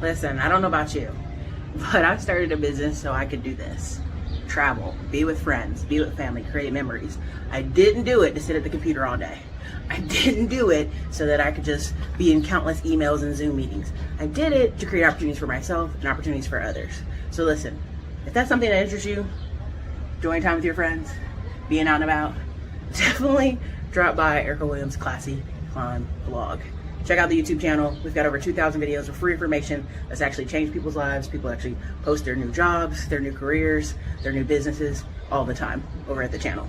Listen, I don't know about you, but I started a business so I could do this. Travel, be with friends, be with family, create memories. I didn't do it to sit at the computer all day. I didn't do it so that I could just be in countless emails and Zoom meetings. I did it to create opportunities for myself and opportunities for others. So listen, if that's something that interests you, enjoying time with your friends, being out and about, definitely drop by Erica Williams' Classy Climb blog. Check out the YouTube channel. We've got over 2,000 videos of free information that's actually changed people's lives. People actually post their new jobs, their new careers, their new businesses all the time over at the channel.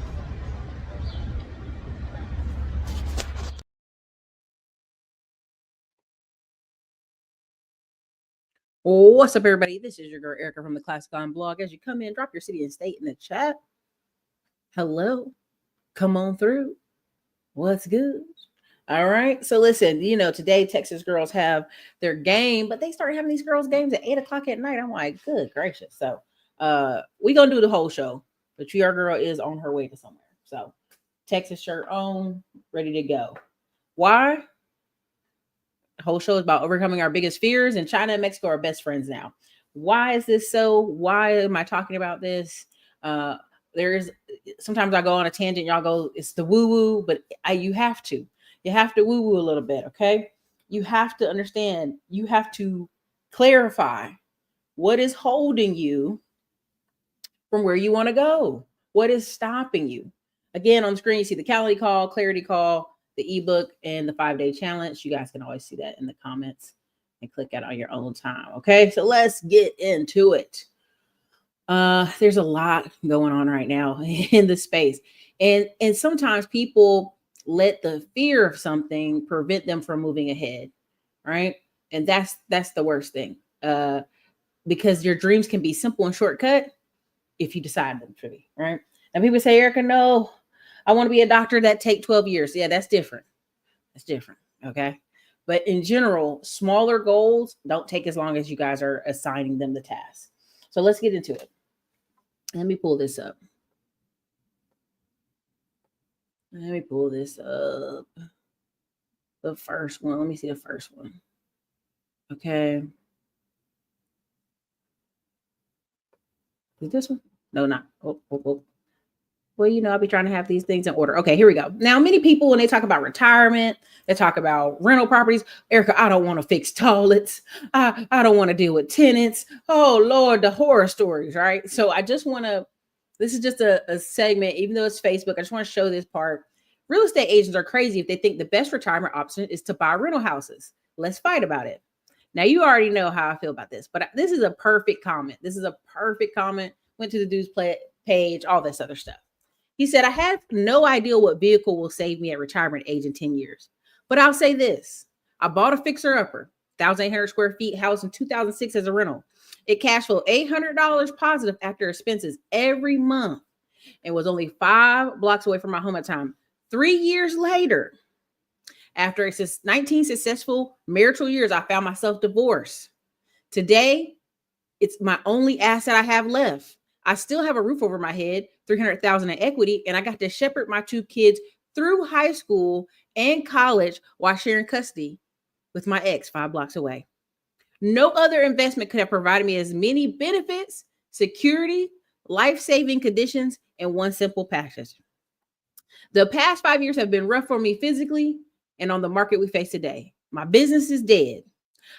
What's up, everybody? This is your girl Erica from the Classy Climb blog. As you come in, drop your city and state in the chat. Hello, come on through. What's good? All right. So listen, today Texas girls have their game, but they start having these girls games at 8 o'clock at night. I'm like, good gracious. So we gonna do the whole show, but your girl is on her way to somewhere. So Texas shirt on, ready to go. Why? The whole show is about overcoming our biggest fears, and China and Mexico are best friends now. Why is this so? Why am I talking about this? There's sometimes I go on a tangent, y'all go, it's the woo-woo, but you have to woo-woo a little bit, okay? You have to understand, you have to clarify what is holding you from where you want to go. What is stopping you? Again, on the screen, you see the clarity call, the ebook, and the 5-day challenge. You guys can always see that in the comments and click that on your own time, okay? So let's get into it. There's a lot going on right now in the space. And sometimes people let the fear of something prevent them from moving ahead, right? And that's the worst thing. Because your dreams can be simple and shortcut if you decide them to be, right? And people say, Erica, no, I want to be a doctor that take 12 years. Yeah, that's different. That's different, okay? But in general, smaller goals don't take as long as you guys are assigning them the task. So let's get into it. Let me pull this up. The first one. Let me see the first one. Okay. Is this one? No, not. Oh. Well, I'll be trying to have these things in order. Okay, here we go. Now, many people, when they talk about retirement, they talk about rental properties. Erica, I don't want to fix toilets. I don't want to deal with tenants. Oh, Lord, the horror stories, right? So I just want to, this is just a segment, even though it's Facebook, I just want to show this part. Real estate agents are crazy if they think the best retirement option is to buy rental houses. Let's fight about it. Now, you already know how I feel about this, but this is a perfect comment. Went to the dude's page, all this other stuff. He said, I have no idea what vehicle will save me at retirement age in 10 years. But I'll say this. I bought a fixer-upper, 1,800 square feet house in 2006 as a rental. It cash flowed $800 positive after expenses every month and was only 5 blocks away from my home at the time. 3 years later, after 19 successful marital years, I found myself divorced. Today, it's my only asset I have left. I still have a roof over my head, $300,000 in equity, and I got to shepherd my 2 kids through high school and college while sharing custody with my ex 5 blocks away. No other investment could have provided me as many benefits, security, life-saving conditions, and one simple package. The past 5 years have been rough for me physically and on the market we face today. My business is dead.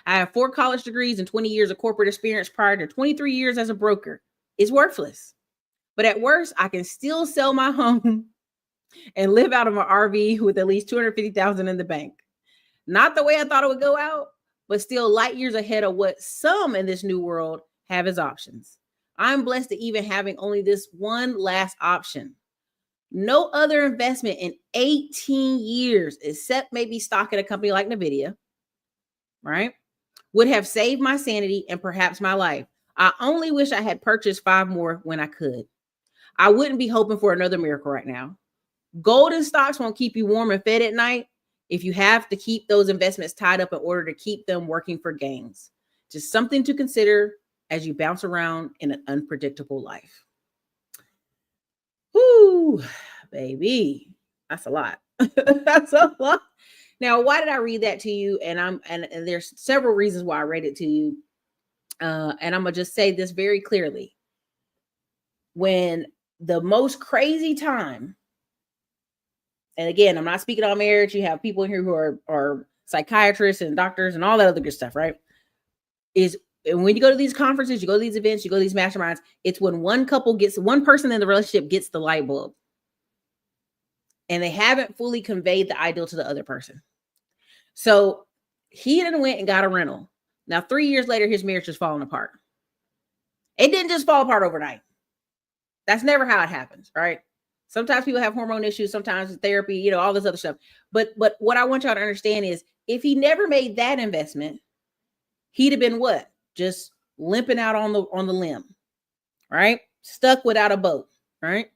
I have 4 college degrees and 20 years of corporate experience prior to 23 years as a broker. It's worthless. But at worst, I can still sell my home and live out of my RV with at least $250,000 in the bank. Not the way I thought it would go out, but still light years ahead of what some in this new world have as options. I'm blessed to even having only this one last option. No other investment in 18 years, except maybe stock in a company like NVIDIA, right, would have saved my sanity and perhaps my life. I only wish I had purchased 5 more when I could. I wouldn't be hoping for another miracle right now. Golden stocks won't keep you warm and fed at night if you have to keep those investments tied up in order to keep them working for gains. Just something to consider as you bounce around in an unpredictable life. Whoo, baby. That's a lot. That's a lot. Now, why did I read that to you? And there's several reasons why I read it to you. And I'm gonna just say this very clearly. When the most crazy time, and again, I'm not speaking on marriage. You have people in here who are psychiatrists and doctors and all that other good stuff, right? Is and when you go to these conferences, you go to these events, you go to these masterminds, it's when one person in the relationship gets the light bulb and they haven't fully conveyed the ideal to the other person. So he then went and got a rental. Now, 3 years later, his marriage is falling apart. It didn't just fall apart overnight. That's never how it happens, right? Sometimes people have hormone issues, sometimes therapy, all this other stuff. But what I want y'all to understand is if he never made that investment, he'd have been what? Just limping out on the limb, right? Stuck without a boat, right?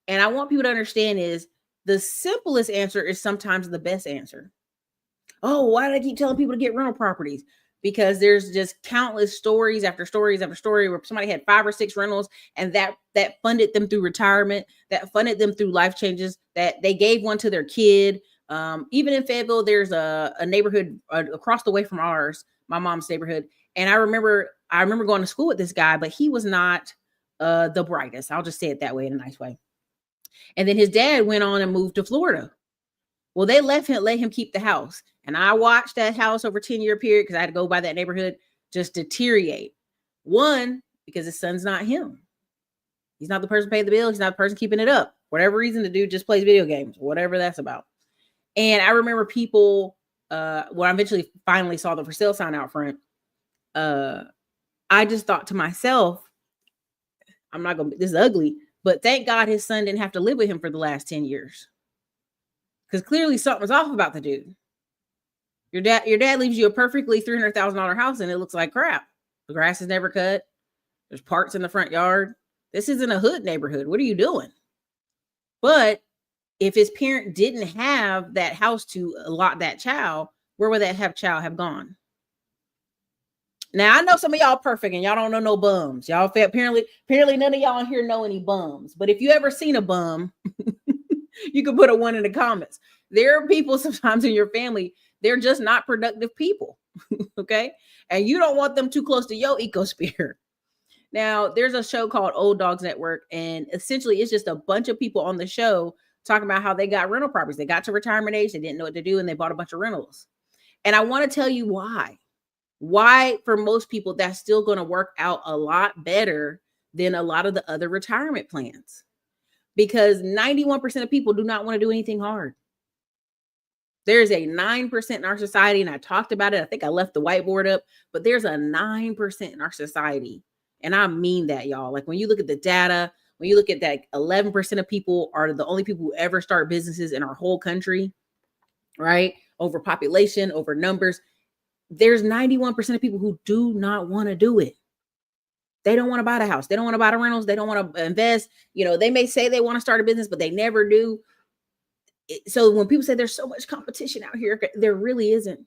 And I want people to understand is the simplest answer is sometimes the best answer. Oh, why do I keep telling people to get rental properties? Because there's just countless stories after stories after story where somebody had 5 or 6 rentals and that funded them through retirement, that funded them through life changes, that they gave one to their kid. Even in Fayetteville, there's a neighborhood across the way from ours, my mom's neighborhood. And I remember going to school with this guy, but he was not the brightest. I'll just say it that way in a nice way. And then his dad went on and moved to Florida. Well, they let him keep the house. And I watched that house over a 10-year period because I had to go by that neighborhood just deteriorate. One, because his son's not him. He's not the person paying the bill. He's not the person keeping it up. Whatever reason, the dude just plays video games, whatever that's about. And I remember people, when I eventually finally saw the for sale sign out front, I just thought to myself, this is ugly, but thank God his son didn't have to live with him for the last 10 years. Because clearly something's off about the dude. Your dad leaves you a perfectly $300,000 house and it looks like crap. The grass is never cut. There's parts in the front yard. This isn't a hood neighborhood. What are you doing? But if his parent didn't have that house to allot that child, where would that child have gone? Now, I know some of y'all perfect and y'all don't know no bums. Y'all apparently none of y'all in here know any bums. But if you ever seen a bum, you can put a 1 in the comments. There are people sometimes in your family, they're just not productive people. Okay. And you don't want them too close to your ecosphere. Now, there's a show called Old Dogs Network. And essentially, it's just a bunch of people on the show talking about how they got rental properties. They got to retirement age. They didn't know what to do. And they bought a bunch of rentals. And I want to tell you why. Why, for most people, that's still going to work out a lot better than a lot of the other retirement plans. Because 91% of people do not want to do anything hard. There's a 9% in our society, and I talked about it. I think I left the whiteboard up, but there's a 9% in our society. And I mean that, y'all. Like when you look at the data, when you look at that 11% of people are the only people who ever start businesses in our whole country, right? Over population, over numbers. There's 91% of people who do not want to do it. They don't want to buy the house. They don't want to buy the rentals. They don't want to invest. They may say they want to start a business, but they never do. So when people say there's so much competition out here, there really isn't.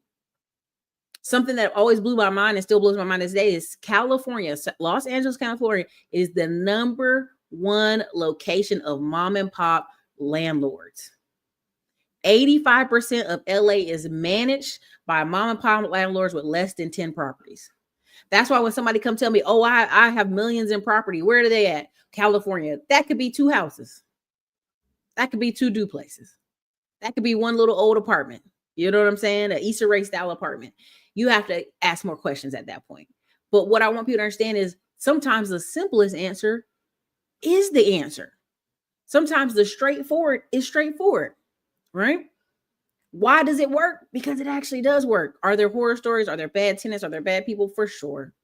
Something that always blew my mind and still blows my mind this day is California, Los Angeles, California is the number 1 location of mom and pop landlords. 85% of LA is managed by mom and pop landlords with less than 10 properties. That's why when somebody come tell me, oh, I have millions in property. Where are they at? California. That could be 2 houses. That could be 2 duplexes. That could be 1 little old apartment. You know what I'm saying? An Issa Rae style apartment. You have to ask more questions at that point. But what I want people to understand is sometimes the simplest answer is the answer. Sometimes the straightforward is straightforward, right? Why does it work? Because it actually does work. Are there horror stories? Are there bad tenants? Are there bad people? For sure.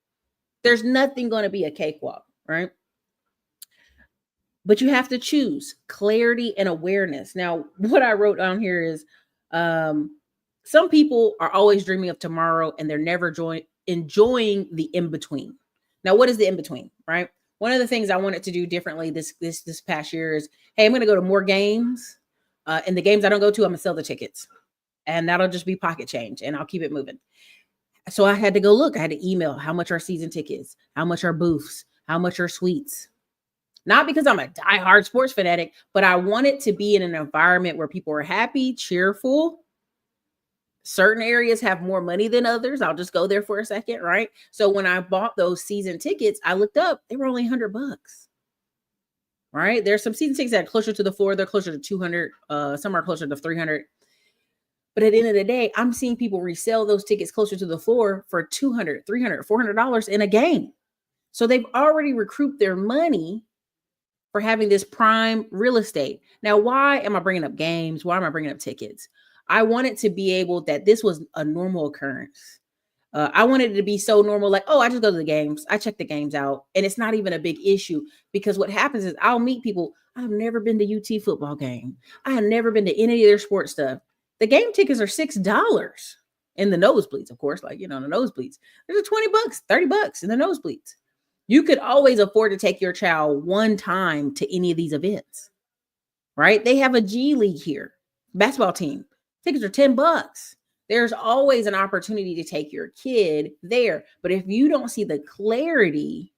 There's nothing going to be a cakewalk, right? But you have to choose clarity and awareness. Now, what I wrote down here is some people are always dreaming of tomorrow and they're never enjoying the in-between. Now, what is the in-between, right? One of the things I wanted to do differently this past year is, hey, I'm going to go to more games. And the games I don't go to, I'm going to sell the tickets. And that'll just be pocket change and I'll keep it moving. So I had to go look. I had to email how much are season tickets? How much are booths? How much are suites? Not because I'm a diehard sports fanatic, but I wanted to be in an environment where people are happy, cheerful, Certain areas have more money than others. I'll just go there for a second, right? So when I bought those season tickets, I looked up, they were only $100, right? There's some season tickets that are closer to the floor, they're closer to 200, some are closer to 300. But at the end of the day, I'm seeing people resell those tickets closer to the floor for 200, 300, $400 in a game. So they've already recouped their money for having this prime real estate. Now, why am I bringing up games? Why am I bringing up tickets? I wanted to be able that this was a normal occurrence. I wanted it to be so normal, like, oh, I just go to the games. I check the games out. And it's not even a big issue because what happens is I'll meet people. I've never been to UT football game. I have never been to any of their sports stuff. The game tickets are $6 in the nosebleeds, of course, like, the nosebleeds. There's a $20, $30 in the nosebleeds. You could always afford to take your child one time to any of these events, right? They have a G League here, basketball team. Tickets are $10. There's always an opportunity to take your kid there. But if you don't see the clarity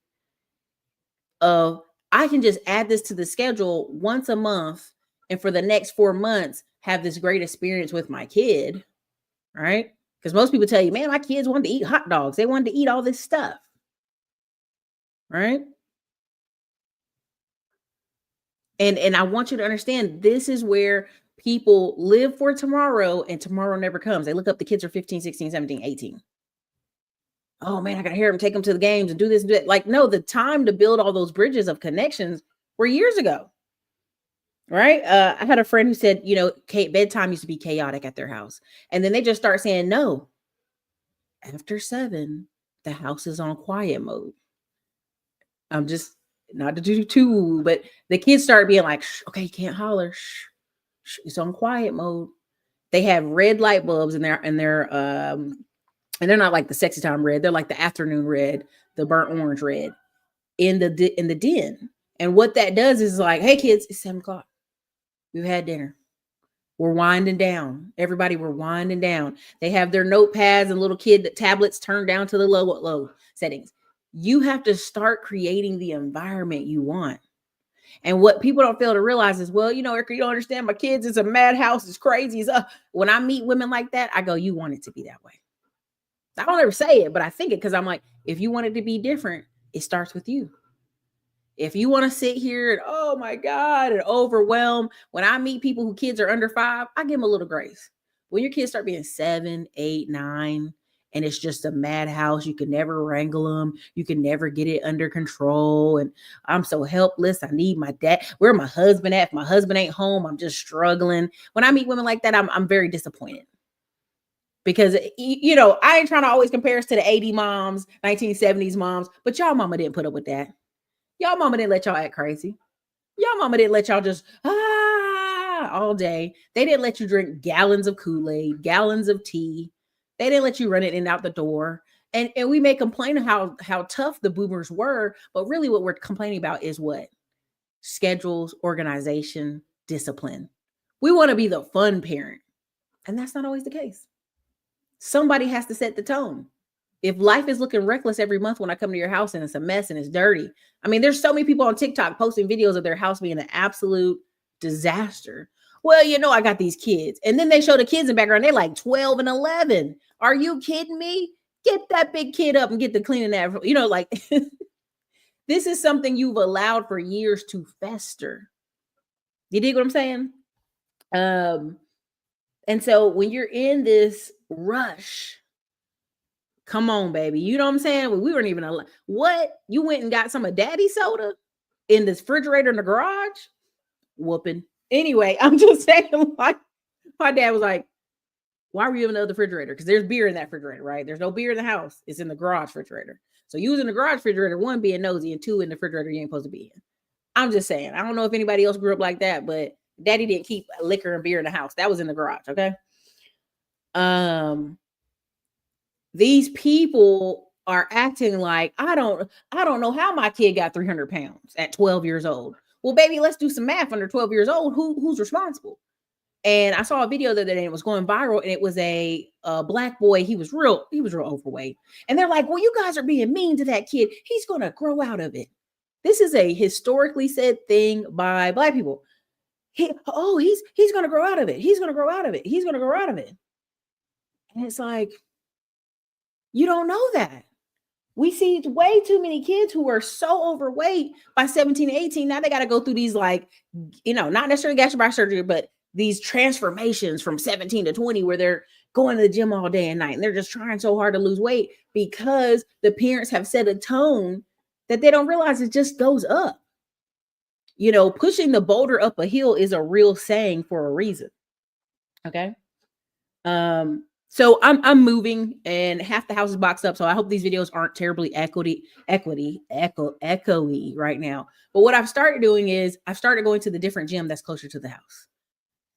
of, I can just add this to the schedule once a month, and for the next 4 months, have this great experience with my kid, right? Because most people tell you, man, my kids wanted to eat hot dogs. They wanted to eat all this stuff, right? And I want you to understand, this is where people live for tomorrow and tomorrow never comes. They look up, the kids are 15, 16, 17, 18. Oh man, I got to hear them, take them to the games and do this and do that. Like, no, the time to build all those bridges of connections were years ago. Right. I had a friend who said, bedtime used to be chaotic at their house. And then they just start saying, no, after 7, the house is on quiet mode. I'm just not to do too, but the kids started being like, shh, okay, you can't holler. Shh, shh, it's on quiet mode. They have red light bulbs in their, and they're not like the sexy time red. They're like the afternoon red, the burnt orange red in the den. And what that does is like, hey kids, it's 7:00. We've had dinner. We're winding down. Everybody, we're winding down. They have their notepads and little kid tablets turned down to the low settings. You have to start creating the environment you want. And what people don't fail to realize is, well, Erica, you don't understand. My kids, it's a madhouse. It's crazy. When I meet women like that, I go, you want it to be that way. I don't ever say it, but I think it because I'm like, if you want it to be different, it starts with you. If you want to sit here and, oh my God, and overwhelm, when I meet people who kids are under 5, I give them a little grace. When your kids start being 7, 8, 9, and it's just a madhouse, you can never wrangle them. You can never get it under control. And I'm so helpless. I need my dad. Where my husband at? If my husband ain't home, I'm just struggling. When I meet women like that, I'm very disappointed. Because, I ain't trying to always compare us to the 80 moms, 1970s moms, but y'all mama didn't put up with that. Y'all mama didn't let y'all act crazy. Y'all mama didn't let y'all just all day. They didn't let you drink gallons of Kool-Aid, gallons of tea. They didn't let you run it in and out the door. And we may complain how tough the boomers were, but really what we're complaining about is what? Schedules, organization, discipline. We want to be the fun parent. And that's not always the case. Somebody has to set the tone. If life is looking reckless every month when I come to your house and it's a mess and it's dirty. I mean, there's so many people on TikTok posting videos of their house being an absolute disaster. Well, I got these kids. And then they show the kids in the background. They're like 12 and 11. Are you kidding me? Get that big kid up and get to cleaning that. This is something you've allowed for years to fester. You dig what I'm saying? And so when you're in this rush, come on, baby. You know what I'm saying? We weren't even allowed. What? You went and got some of daddy soda in this refrigerator in the garage? Whooping. Anyway, I'm just saying, like, my dad was like, why were you in the refrigerator? Because there's beer in that refrigerator, right? There's no beer in the house. It's in the garage refrigerator. So you was in the garage refrigerator, 1, being nosy, and 2, in the refrigerator you ain't supposed to be in. I'm just saying. I don't know if anybody else grew up like that, but daddy didn't keep liquor and beer in the house. That was in the garage, okay? These people are acting like, I don't know how my kid got 300 pounds at 12 years old. Well, baby, let's do some math. Under 12 years old, who's responsible? And I saw a video the other day, and it was going viral, and it was a black boy. He was real overweight. And they're like, well, you guys are being mean to that kid. He's going to grow out of it. This is a historically said thing by black people. He's going to grow out of it. He's going to grow out of it. He's going to grow out of it. And it's like, you don't know that. We see way too many kids who are so overweight by 17, 18. Now they got to go through these, like, not necessarily gastric surgery, but these transformations from 17 to 20 where they're going to the gym all day and night. And they're just trying so hard to lose weight because the parents have set a tone that they don't realize it just goes up. Pushing the boulder up a hill is a real saying for a reason. Okay. So I'm moving and half the house is boxed up. So I hope these videos aren't terribly echoey right now. But what I've started doing is I've started going to the different gym that's closer to the house,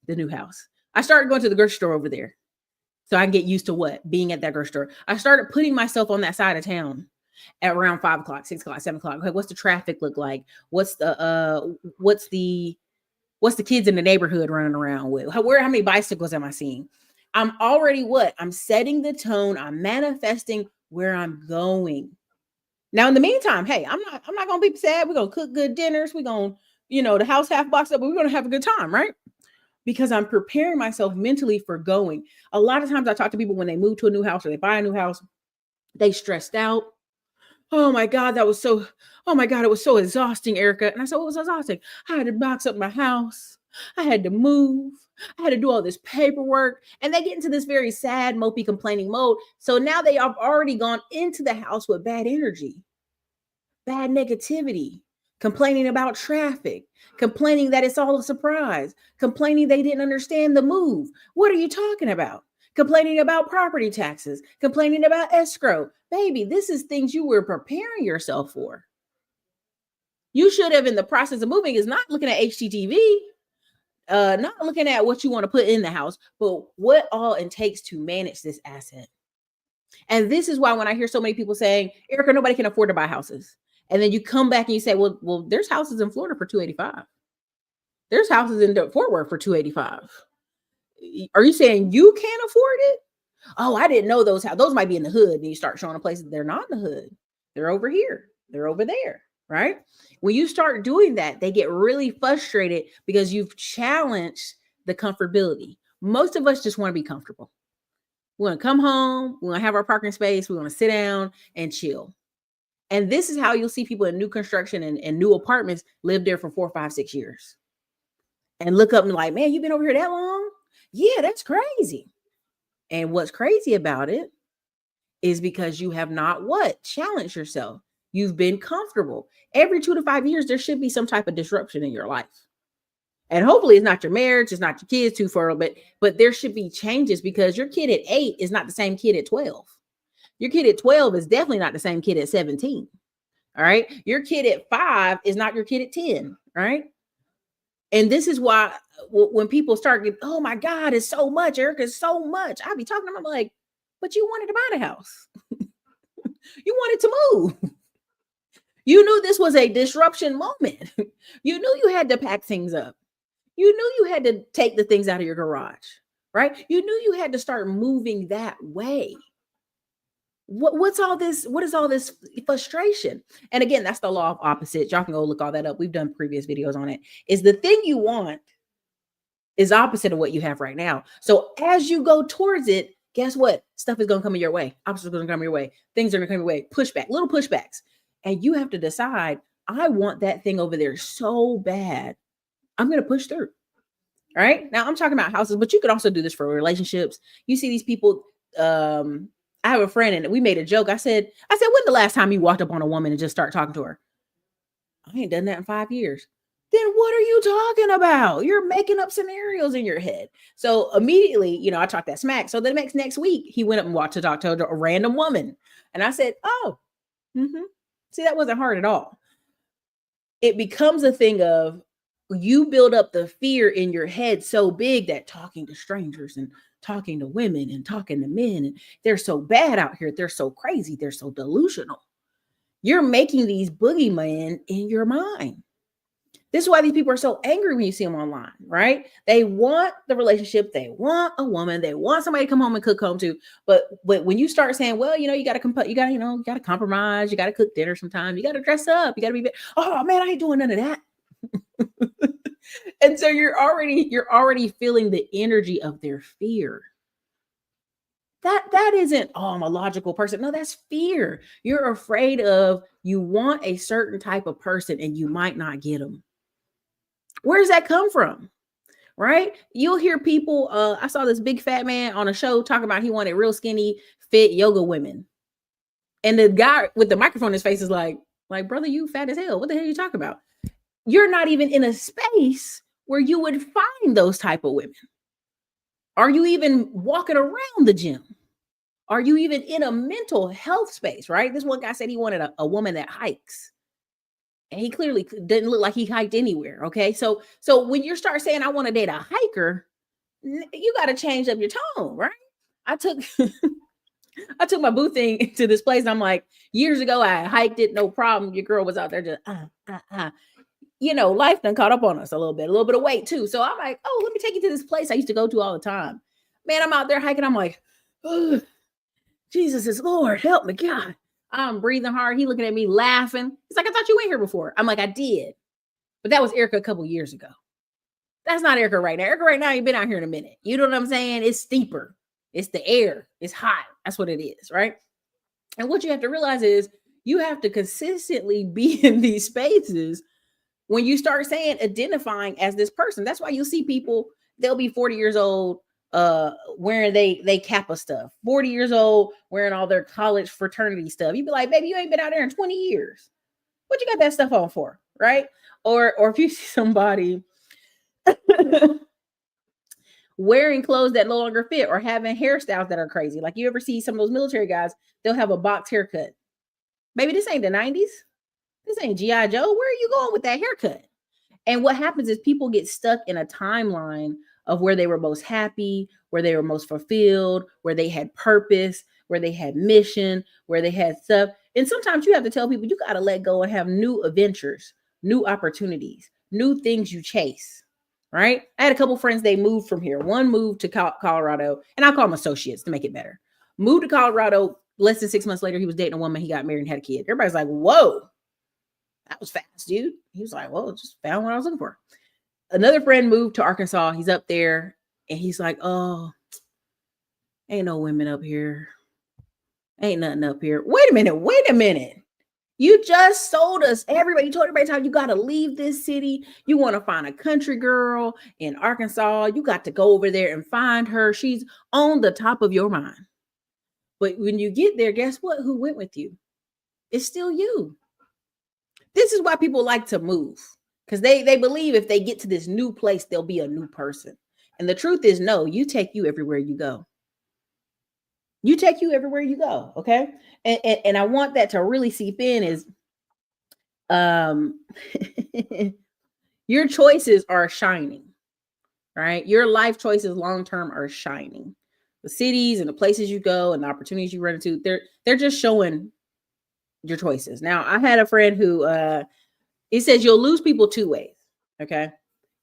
the new house. I started going to the grocery store over there so I can get used to being at that grocery store. I started putting myself on that side of town at around 5 o'clock, 6 o'clock, 7 o'clock. Okay, what's the traffic look like? What's the kids in the neighborhood running around with? How many bicycles am I seeing? I'm already I'm setting the tone. I'm manifesting where I'm going. Now, in the meantime, hey, I'm not going to be sad. We're going to cook good dinners. We're going to, the house half boxed up, but we're going to have a good time, right? Because I'm preparing myself mentally for going. A lot of times I talk to people when they move to a new house or they buy a new house, they stressed out. Oh my God, it was so exhausting, Erica. And I said, what was exhausting? I had to box up my house. I had to move. I had to do all this paperwork. And they get into this very sad, mopey, complaining mode. So now they have already gone into the house with bad energy, bad negativity, complaining about traffic, complaining that it's all a surprise, complaining they didn't understand the move. What are you talking about? Complaining about property taxes, complaining about escrow. Baby, this is things you were preparing yourself for. You should have, in the process of moving, is not looking at HGTV, not looking at what you want to put in the house, but what all it takes to manage this asset. And this is why when I hear so many people saying, Erica, nobody can afford to buy houses. And then you come back and you say, well, there's houses in Florida for $285. There's houses in Fort Worth for $285. Are you saying you can't afford it? Oh, I didn't know those might be in the hood. And you start showing a place that they're not in the hood. They're over here. They're over there. Right? When you start doing that, they get really frustrated because you've challenged the comfortability. Most of us just want to be comfortable. We want to come home. We want to have our parking space. We want to sit down and chill. And this is how you'll see people in new construction and new apartments live there for 4, 5, 6 years. And look up and like, man, you've been over here that long? Yeah, that's crazy. And what's crazy about it is because you have not challenged yourself. You've been comfortable. Every 2 to 5 years, there should be some type of disruption in your life. And hopefully it's not your marriage, it's not your kids too far, but there should be changes because your kid at 8 is not the same kid at 12. Your kid at 12 is definitely not the same kid at 17. All right. Your kid at 5 is not your kid at 10. Right. And this is why when people start getting, oh my God, it's so much, Erica, it's so much. I'll be talking to them, I'm like, but you wanted to buy the house. You wanted to move. You knew this was a disruption moment. You knew you had to pack things up. You knew you had to take the things out of your garage, right? You knew you had to start moving that way. What's all this? What is all this frustration? And again, that's the law of opposites. Y'all can go look all that up. We've done previous videos on it. Is the thing you want is opposite of what you have right now. So as you go towards it, guess what? Stuff is going to come your way. Obstacles are going to come your way. Things are going to come your way. Pushback, little pushbacks. And you have to decide, I want that thing over there so bad. I'm going to push through. All right. Now I'm talking about houses, but you could also do this for relationships. You see these people, I have a friend and we made a joke. I said, when the last time you walked up on a woman and just start talking to her? I ain't done that in 5 years. Then what are you talking about? You're making up scenarios in your head. So immediately, I talked that smack. So the next week he went up and walked to talk to a random woman. And I said, see, that wasn't hard at all. It becomes a thing of you build up the fear in your head so big that talking to strangers and talking to women and talking to men, and they're so bad out here. They're so crazy. They're so delusional. You're making these boogeymen in your mind. This is why these people are so angry when you see them online, right? They want the relationship. They want a woman. They want somebody to come home and cook home to. But when you start saying, well, you got to compromise. You got to cook dinner sometimes. You got to dress up. You got to be, oh man, I ain't doing none of that. And so you're already feeling the energy of their fear. That isn't, oh, I'm a logical person. No, that's fear. You're afraid of, you want a certain type of person and you might not get them. Where does that come from? Right? You'll hear people, I saw this big fat man on a show talking about he wanted real skinny, fit yoga women. And the guy with the microphone in his face is like, brother, you fat as hell. What the hell are you talking about? You're not even in a space where you would find those type of women. Are you even walking around the gym? Are you even in a mental health space, right? This one guy said he wanted a woman that hikes. And he clearly didn't look like he hiked anywhere. Okay. So when you start saying, I want to date a hiker, you got to change up your tone, right? I took I took my boo thing to this place. And I'm like, years ago, I hiked it, no problem. Your girl was out there just life done caught up on us a little bit of weight too. So I'm like, oh, let me take you to this place I used to go to all the time. Man, I'm out there hiking. I'm like, oh, Jesus is Lord, help me, God. I'm breathing hard. He looking at me laughing. He's like, I thought you went here before. I'm like, I did. But that was Erica a couple years ago. That's not Erica right now. Erica right now, you've been out here in a minute. You know what I'm saying? It's steeper. It's the air. It's hot. That's what it is, right? And what you have to realize is you have to consistently be in these spaces when you start saying, identifying as this person. That's why you'll see people, they'll be 40 years old, wearing they Kappa stuff, 40 years old, wearing all their college fraternity stuff. You'd be like, baby, you ain't been out there in 20 years. What you got that stuff on for? Right? Or if you see somebody wearing clothes that no longer fit or having hairstyles that are crazy. Like you ever see some of those military guys, they'll have a box haircut. Baby, this ain't the 90s. This ain't G.I. Joe. Where are you going with that haircut? And what happens is people get stuck in a timeline of where they were most happy, where they were most fulfilled, where they had purpose, where they had mission, where they had stuff. And sometimes you have to tell people you got to let go and have new adventures, new opportunities, new things you chase. Right? I had a couple friends, they moved from here. One moved to Colorado, and I'll call them associates to make it better. Moved to Colorado. Less than 6 months later, he was dating a woman. He got married and had a kid. Everybody's like, whoa, that was fast, dude. He was like, well, just found what I was looking for. Another friend moved to Arkansas. He's up there and he's like, oh, ain't no women up here. Ain't nothing up here. Wait a minute. You just sold us everybody. You told everybody how you got to leave this city. You want to find a country girl in Arkansas. You got to go over there and find her. She's on the top of your mind. But when you get there, guess what? Who went with you? It's still you. This is why people like to move, because they believe if they get to this new place, they'll be a new person. And the truth is, no, you take you everywhere you go. You take you everywhere you go. Okay. And I want that to really seep in is your choices are shining, right? Your life choices long-term are shining. The cities and the places you go and the opportunities you run into, they're just showing your choices. Now, I had a friend who he says you'll lose people two ways. Okay.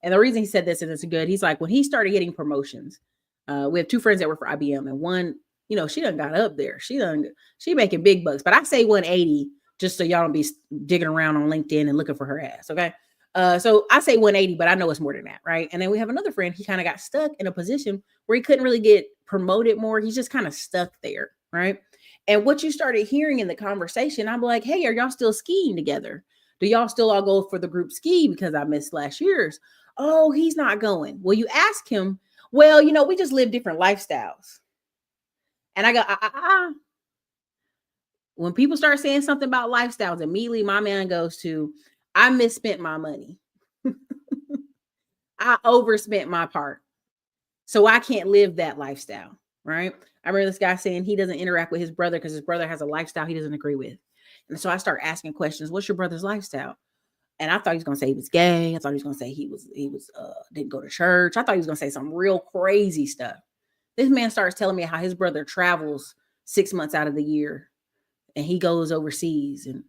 And the reason he said this, and it's good, he's like, when he started getting promotions, we have two friends that work for IBM, and one, she done got up there. She making big bucks, but I say 180 just so y'all don't be digging around on LinkedIn and looking for her ass. Okay. So I say 180, but I know it's more than that. Right. And then we have another friend, he kind of got stuck in a position where he couldn't really get promoted more. He's just kind of stuck there. Right. And what you started hearing in the conversation, I'm like, hey, are y'all still skiing together? Do y'all still all go for the group ski because I missed last year's? Oh, he's not going. Well, you ask him, well, we just live different lifestyles. And I go, When people start saying something about lifestyles, immediately my man goes to, I misspent my money. I overspent my part. So I can't live that lifestyle, right? I remember this guy saying he doesn't interact with his brother because his brother has a lifestyle he doesn't agree with. And so I start asking questions. What's your brother's lifestyle? And I thought he was going to say he was gay. I thought he was going to say he was didn't go to church. I thought he was going to say some real crazy stuff. This man starts telling me how his brother travels 6 months out of the year and he goes overseas. And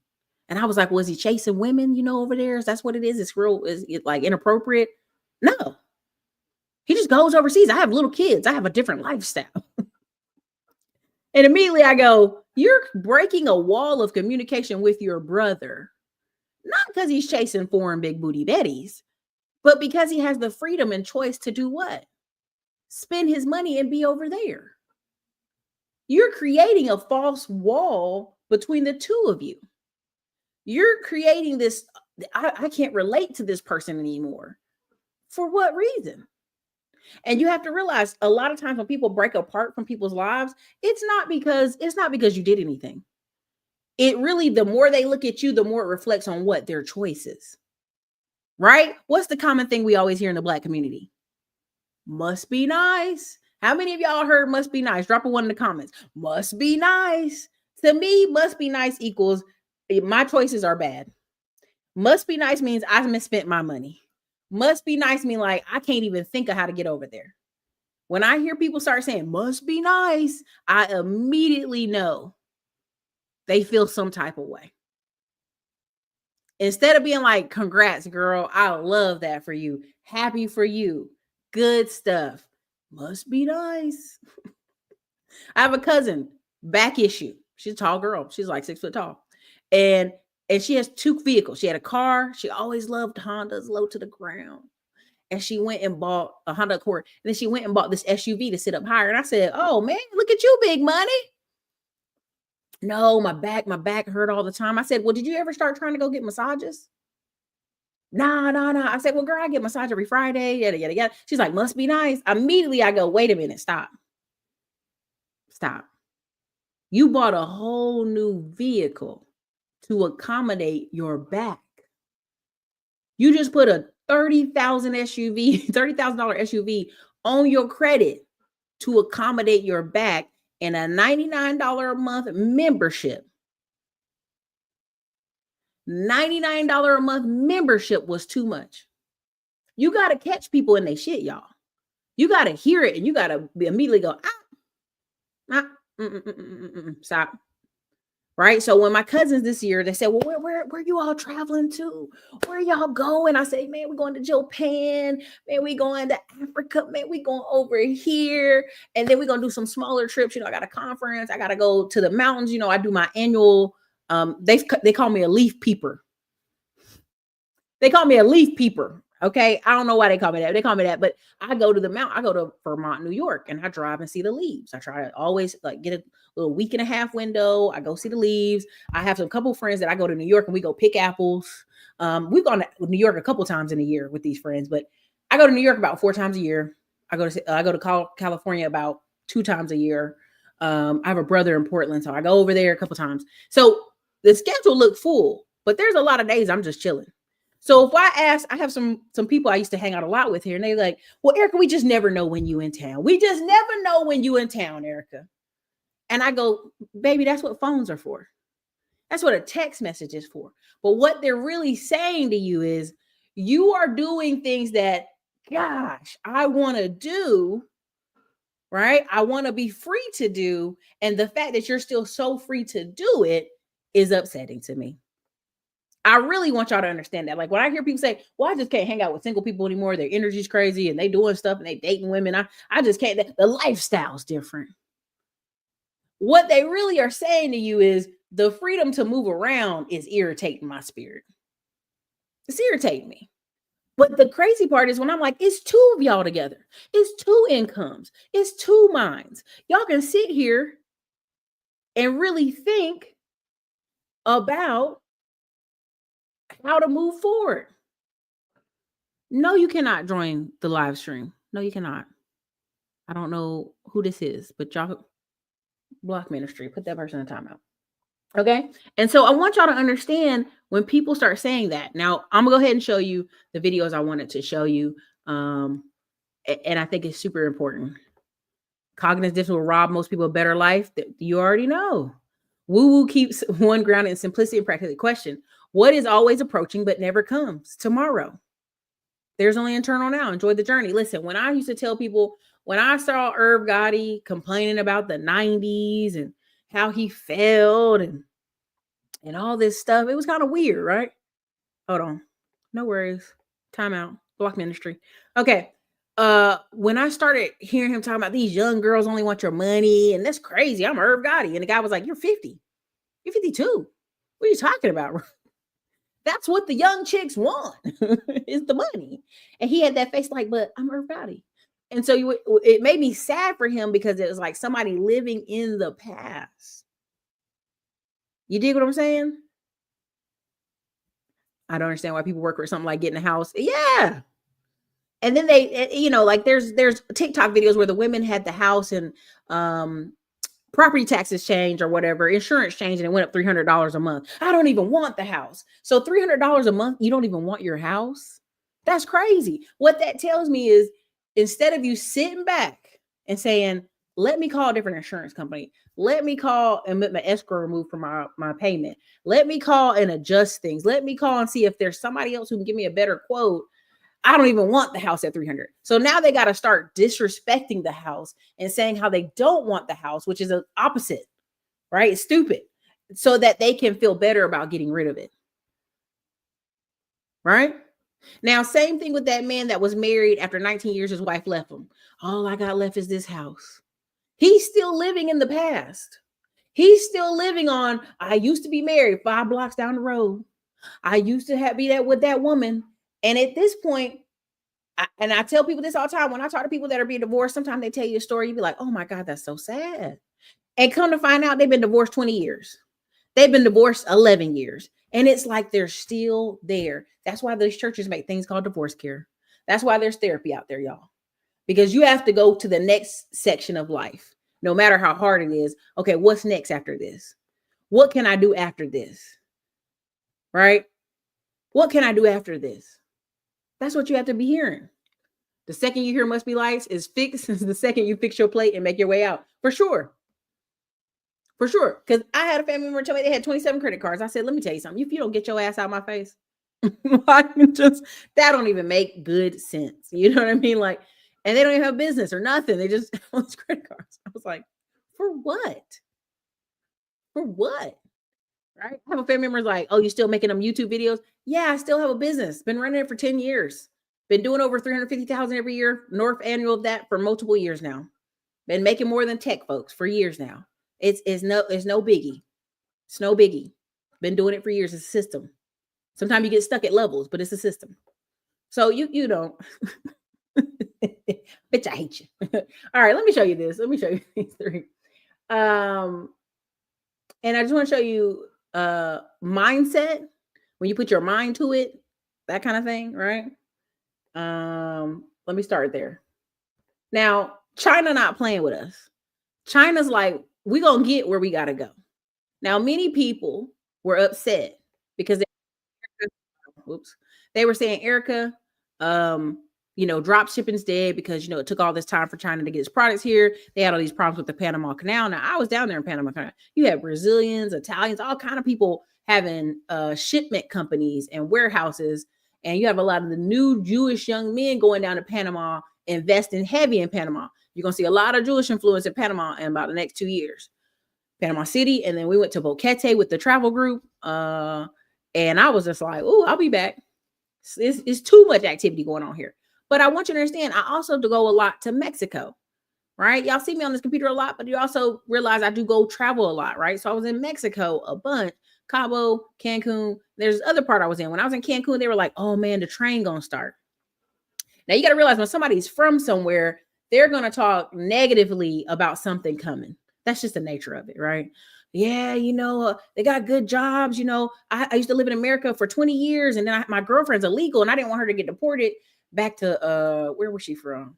I was like, was he chasing women, over there? Is that's what it is? It's real. Is it like inappropriate? No. He just goes overseas. I have little kids. I have a different lifestyle. And immediately I go, you're breaking a wall of communication with your brother, not because he's chasing foreign big booty betties, but because he has the freedom and choice to do what? Spend his money and be over there. You're creating a false wall between the two of you. You're creating this, I can't relate to this person anymore. For what reason? And you have to realize a lot of times when people break apart from people's lives, it's not because you did anything. It really, the more they look at you, the more it reflects on what their choices. Right? What's the common thing we always hear in the Black community? Must be nice. How many of y'all heard must be nice? Drop a one in the comments. Must be nice. To me, must be nice equals my choices are bad. Must be nice means I misspent my money. Must be nice mean like I can't even think of how to get over there. When I hear people start saying must be nice, I immediately know they feel some type of way. Instead of being like, congrats, girl, I love that for you. Happy for you. Good stuff. Must be nice. I have a cousin, back issue. She's a tall girl. She's like 6 foot tall. And she has 2 vehicles. She had a car. She always loved Hondas, low to the ground. And she went and bought a Honda Accord. And then she went and bought this SUV to sit up higher. And I said, oh man, look at you, big money. No, my back hurt all the time. I said, well, did you ever start trying to go get massages? Nah. I said, well, girl, I get massage every Friday, yada, yada, yada. She's like, must be nice. Immediately I go, wait a minute, stop. You bought a whole new vehicle to accommodate your back. You just put a $30,000 SUV on your credit to accommodate your back and a $99 a month membership. $99 a month membership was too much. You got to catch people in their shit, y'all. You got to hear it and you got to immediately go, stop. Right? So when my cousins this year, they said, well, where you all traveling to? Where y'all going? I say, man, we're going to Japan. Man, we going to Africa. Man, we going over here. And then we're going to do some smaller trips. You know, I got a conference. I got to go to the mountains. You know, I do my annual, they call me a leaf peeper. They call me a leaf peeper. Okay. I don't know why they call me that. They call me that, but I go to the mountain. I go to Vermont, New York, and I drive and see the leaves. I try to always like get a little week and a half window. I go see the leaves. I have a couple friends that I go to New York and we go pick apples. We've gone to New York a couple times in a year with these friends, but I go to New York about 4 times a year. I go to California about 2 times a year. I have a brother in Portland, so I go over there a couple times. So the schedule looked full, but there's a lot of days I'm just chilling. So if I ask, I have some people I used to hang out a lot with here, and they're like, well, Erica, we just never know when you in town. We just never know when you in town, Erica. And I go, baby, that's what phones are for. That's what a text message is for. But what they're really saying to you is you are doing things that, gosh, I want to do, right? I want to be free to do. And the fact that you're still so free to do it is upsetting to me. I really want y'all to understand that. Like when I hear people say, well, I just can't hang out with single people anymore. Their energy's crazy and they doing stuff and they dating women. I just can't. The lifestyle's different. What they really are saying to you is the freedom to move around is irritating my spirit. It's irritating me. But the crazy part is when I'm like, it's 2 of y'all together. It's 2 incomes. It's 2 minds. Y'all can sit here and really think about how to move forward. No, you cannot join the live stream. No, you cannot. I don't know who this is, but y'all block ministry, put that person in timeout. Okay. And so I want y'all to understand when people start saying that. Now I'm gonna go ahead and show you the videos I wanted to show you. And I think it's super important. Cognitive dissonance will rob most people a better life. That you already know. Woo-woo keeps one grounded in simplicity and practically. Question: what is always approaching but never comes? Tomorrow. There's only internal now. Enjoy the journey. Listen, when I used to tell people, when I saw Irv Gotti complaining about the 90s and how he failed and all this stuff, it was kind of weird, right? Hold on. No worries. Time out. Block ministry. Okay. When I started hearing him talking about these young girls only want your money, and that's crazy. I'm Irv Gotti. And the guy was like, you're 50. You're 52. What are you talking about? That's what the young chicks want is the money. And he had that face like, but I'm Irv Gotti. And so it made me sad for him because it was like somebody living in the past. You dig what I'm saying? I don't understand why people work for something like getting a house. Yeah. And then like there's TikTok videos where the women had the house and property taxes change or whatever, insurance changed, and it went up $300 a month. I don't even want the house. So $300 a month, you don't even want your house? That's crazy. What that tells me is instead of you sitting back and saying, let me call a different insurance company, let me call and get my escrow removed from my payment, let me call and adjust things, let me call and see if there's somebody else who can give me a better quote. I don't even want the house at 300. So now they got to start disrespecting the house and saying how they don't want the house, which is the opposite, right? It's stupid, so that they can feel better about getting rid of it. Right? Now, same thing with that man that was married after 19 years, his wife left him. All I got left is this house. He's still living in the past. He's still living on, I used to be married 5 blocks down the road. I used to be that with that woman. And at this point, I tell people this all the time. When I talk to people that are being divorced, sometimes they tell you a story. You be like, oh my God, that's so sad. And come to find out they've been divorced 20 years. They've been divorced 11 years. And it's like they're still there. That's why those churches make things called divorce care. That's why there's therapy out there, y'all. Because you have to go to the next section of life, no matter how hard it is. Okay, what's next after this? What can I do after this? Right? What can I do after this? That's what you have to be hearing. The second you hear must be lights is fixed. The second you fix your plate and make your way out. For sure. For sure. Because I had a family member tell me they had 27 credit cards. I said, let me tell you something. If you don't get your ass out of my face, that don't even make good sense. You know what I mean? Like, and they don't even have business or nothing. They just have those credit cards. I was like, for what? For what? Right? I have a family member like, oh, you still making them YouTube videos? Yeah, I still have a business. Been running it for 10 years. Been doing over 350,000 every year, north annual of that for multiple years now. Been making more than tech folks for years now. It's no biggie. It's no biggie. Been doing it for years. It's a system. Sometimes you get stuck at levels, but it's a system. So you don't. Bitch, I hate you. All right, let me show you this. Let me show you these 3. And I just want to show you mindset, when you put your mind to it, that kind of thing, right? Let me start there. Now, China not playing with us. China's like, we gonna get where we gotta go. Now, many people were upset because they were saying, Erica, drop shipping's dead because it took all this time for China to get its products here. They had all these problems with the Panama Canal. Now, I was down there in Panama Canal. You have Brazilians, Italians, all kind of people having shipment companies and warehouses. And you have a lot of the new Jewish young men going down to Panama, investing heavy in Panama. You're going to see a lot of Jewish influence in Panama in about the next 2 years. Panama City. And then we went to Boquete with the travel group. And I was just like, oh, I'll be back. It's too much activity going on here. But I want you to understand, I also do go a lot to Mexico, right? Y'all see me on this computer a lot, but you also realize I do go travel a lot, right? So I was in Mexico a bunch, Cabo, Cancun. There's other part I was in. When I was in Cancun, they were like, oh man, the train gonna start. Now you got to realize when somebody's from somewhere, they're going to talk negatively about something coming. That's just the nature of it, right? Yeah, they got good jobs. I used to live in America for 20 years, and then my girlfriend's illegal, and I didn't want her to get deported back to where was she from?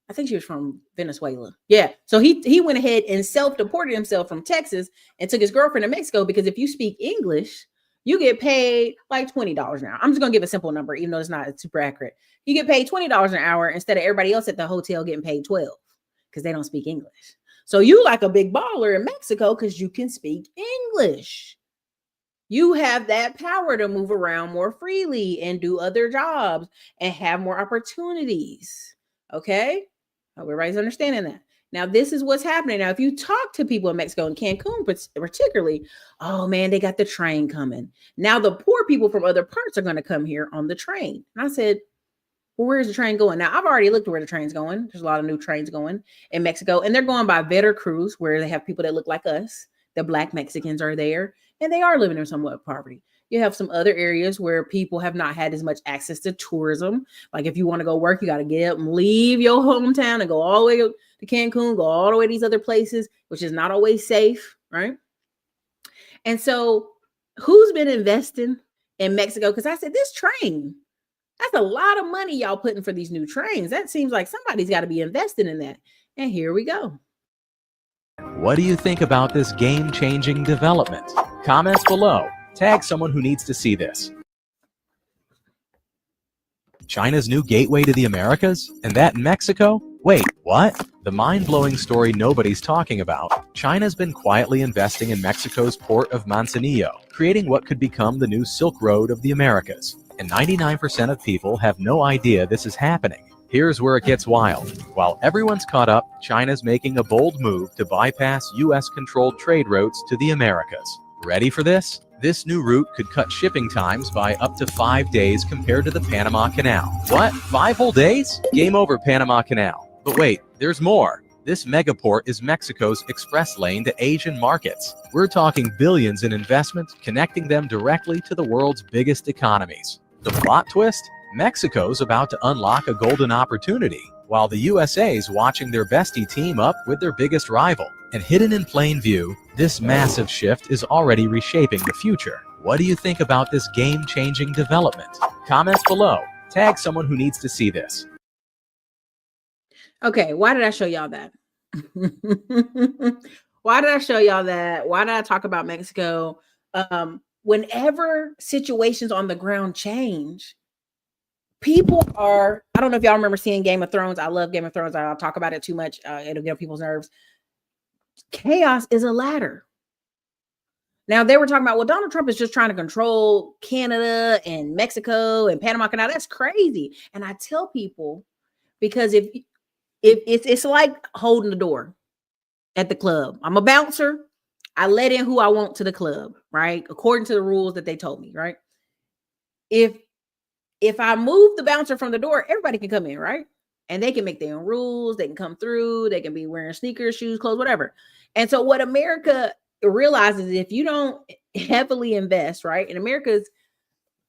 I think she was from Venezuela. Yeah. So he went ahead and self-deported himself from Texas and took his girlfriend to Mexico, because if you speak English, you get paid like $20 an hour. I'm just going to give a simple number, even though it's not super accurate. You get paid $20 an hour instead of everybody else at the hotel getting paid 12 because they don't speak English. So you like a big baller in Mexico because you can speak English. You have that power to move around more freely and do other jobs and have more opportunities. Okay? Everybody's understanding that. Now, this is what's happening. Now, if you talk to people in Mexico and Cancun, particularly, oh man, they got the train coming. Now, the poor people from other parts are going to come here on the train. And I said, well, where's the train going? Now, I've already looked at where the train's going. There's a lot of new trains going in Mexico, and they're going by Veracruz, where they have people that look like us. The Black Mexicans are there, and they are living in somewhat poverty. You have some other areas where people have not had as much access to tourism. Like if you want to go work, you got to get up and leave your hometown and go all the way to Cancun, go all the way to these other places, which is not always safe, right? And so who's been investing in Mexico? Because I said, this train, that's a lot of money y'all putting for these new trains. That seems like somebody's got to be investing in that. And here we go. What do you think about this game-changing development? Comments below. Tag someone who needs to see this. China's new gateway to the Americas? And that in Mexico? Wait, what? The mind-blowing story nobody's talking about. China's been quietly investing in Mexico's port of Manzanillo, creating what could become the new Silk Road of the Americas. And 99% of people have no idea this is happening. Here's where it gets wild. While everyone's caught up, China's making a bold move to bypass US-controlled trade routes to the Americas. Ready for this? This new route could cut shipping times by up to 5 days compared to the Panama Canal. What? 5 whole days? Game over, Panama Canal. But wait, there's more. This megaport is Mexico's express lane to Asian markets. We're talking billions in investment, connecting them directly to the world's biggest economies. The plot twist? Mexico's about to unlock a golden opportunity, while the USA's watching their bestie team up with their biggest rival. And hidden in plain view, this massive shift is already reshaping the future. What do you think about this game-changing development? Comments below. Tag someone who needs to see this. Okay, why did I show y'all that? Why did I show y'all that? Why did I talk about Mexico? Whenever situations on the ground change, people are, I don't know if y'all remember seeing Game of Thrones. I love Game of Thrones. I'll talk about it too much. It'll get on people's nerves. Chaos is a ladder. Now they were talking about, well, Donald Trump is just trying to control Canada and Mexico and Panama Canal. That's crazy. And I tell people, because if it's like holding the door at the club. I'm a bouncer. I let in who I want to the club, right? According to the rules that they told me, right? If I move the bouncer from the door, everybody can come in, right? And they can make their own rules. They can come through. They can be wearing sneakers, shoes, clothes, whatever. And so what America realizes is if you don't heavily invest, right? In America's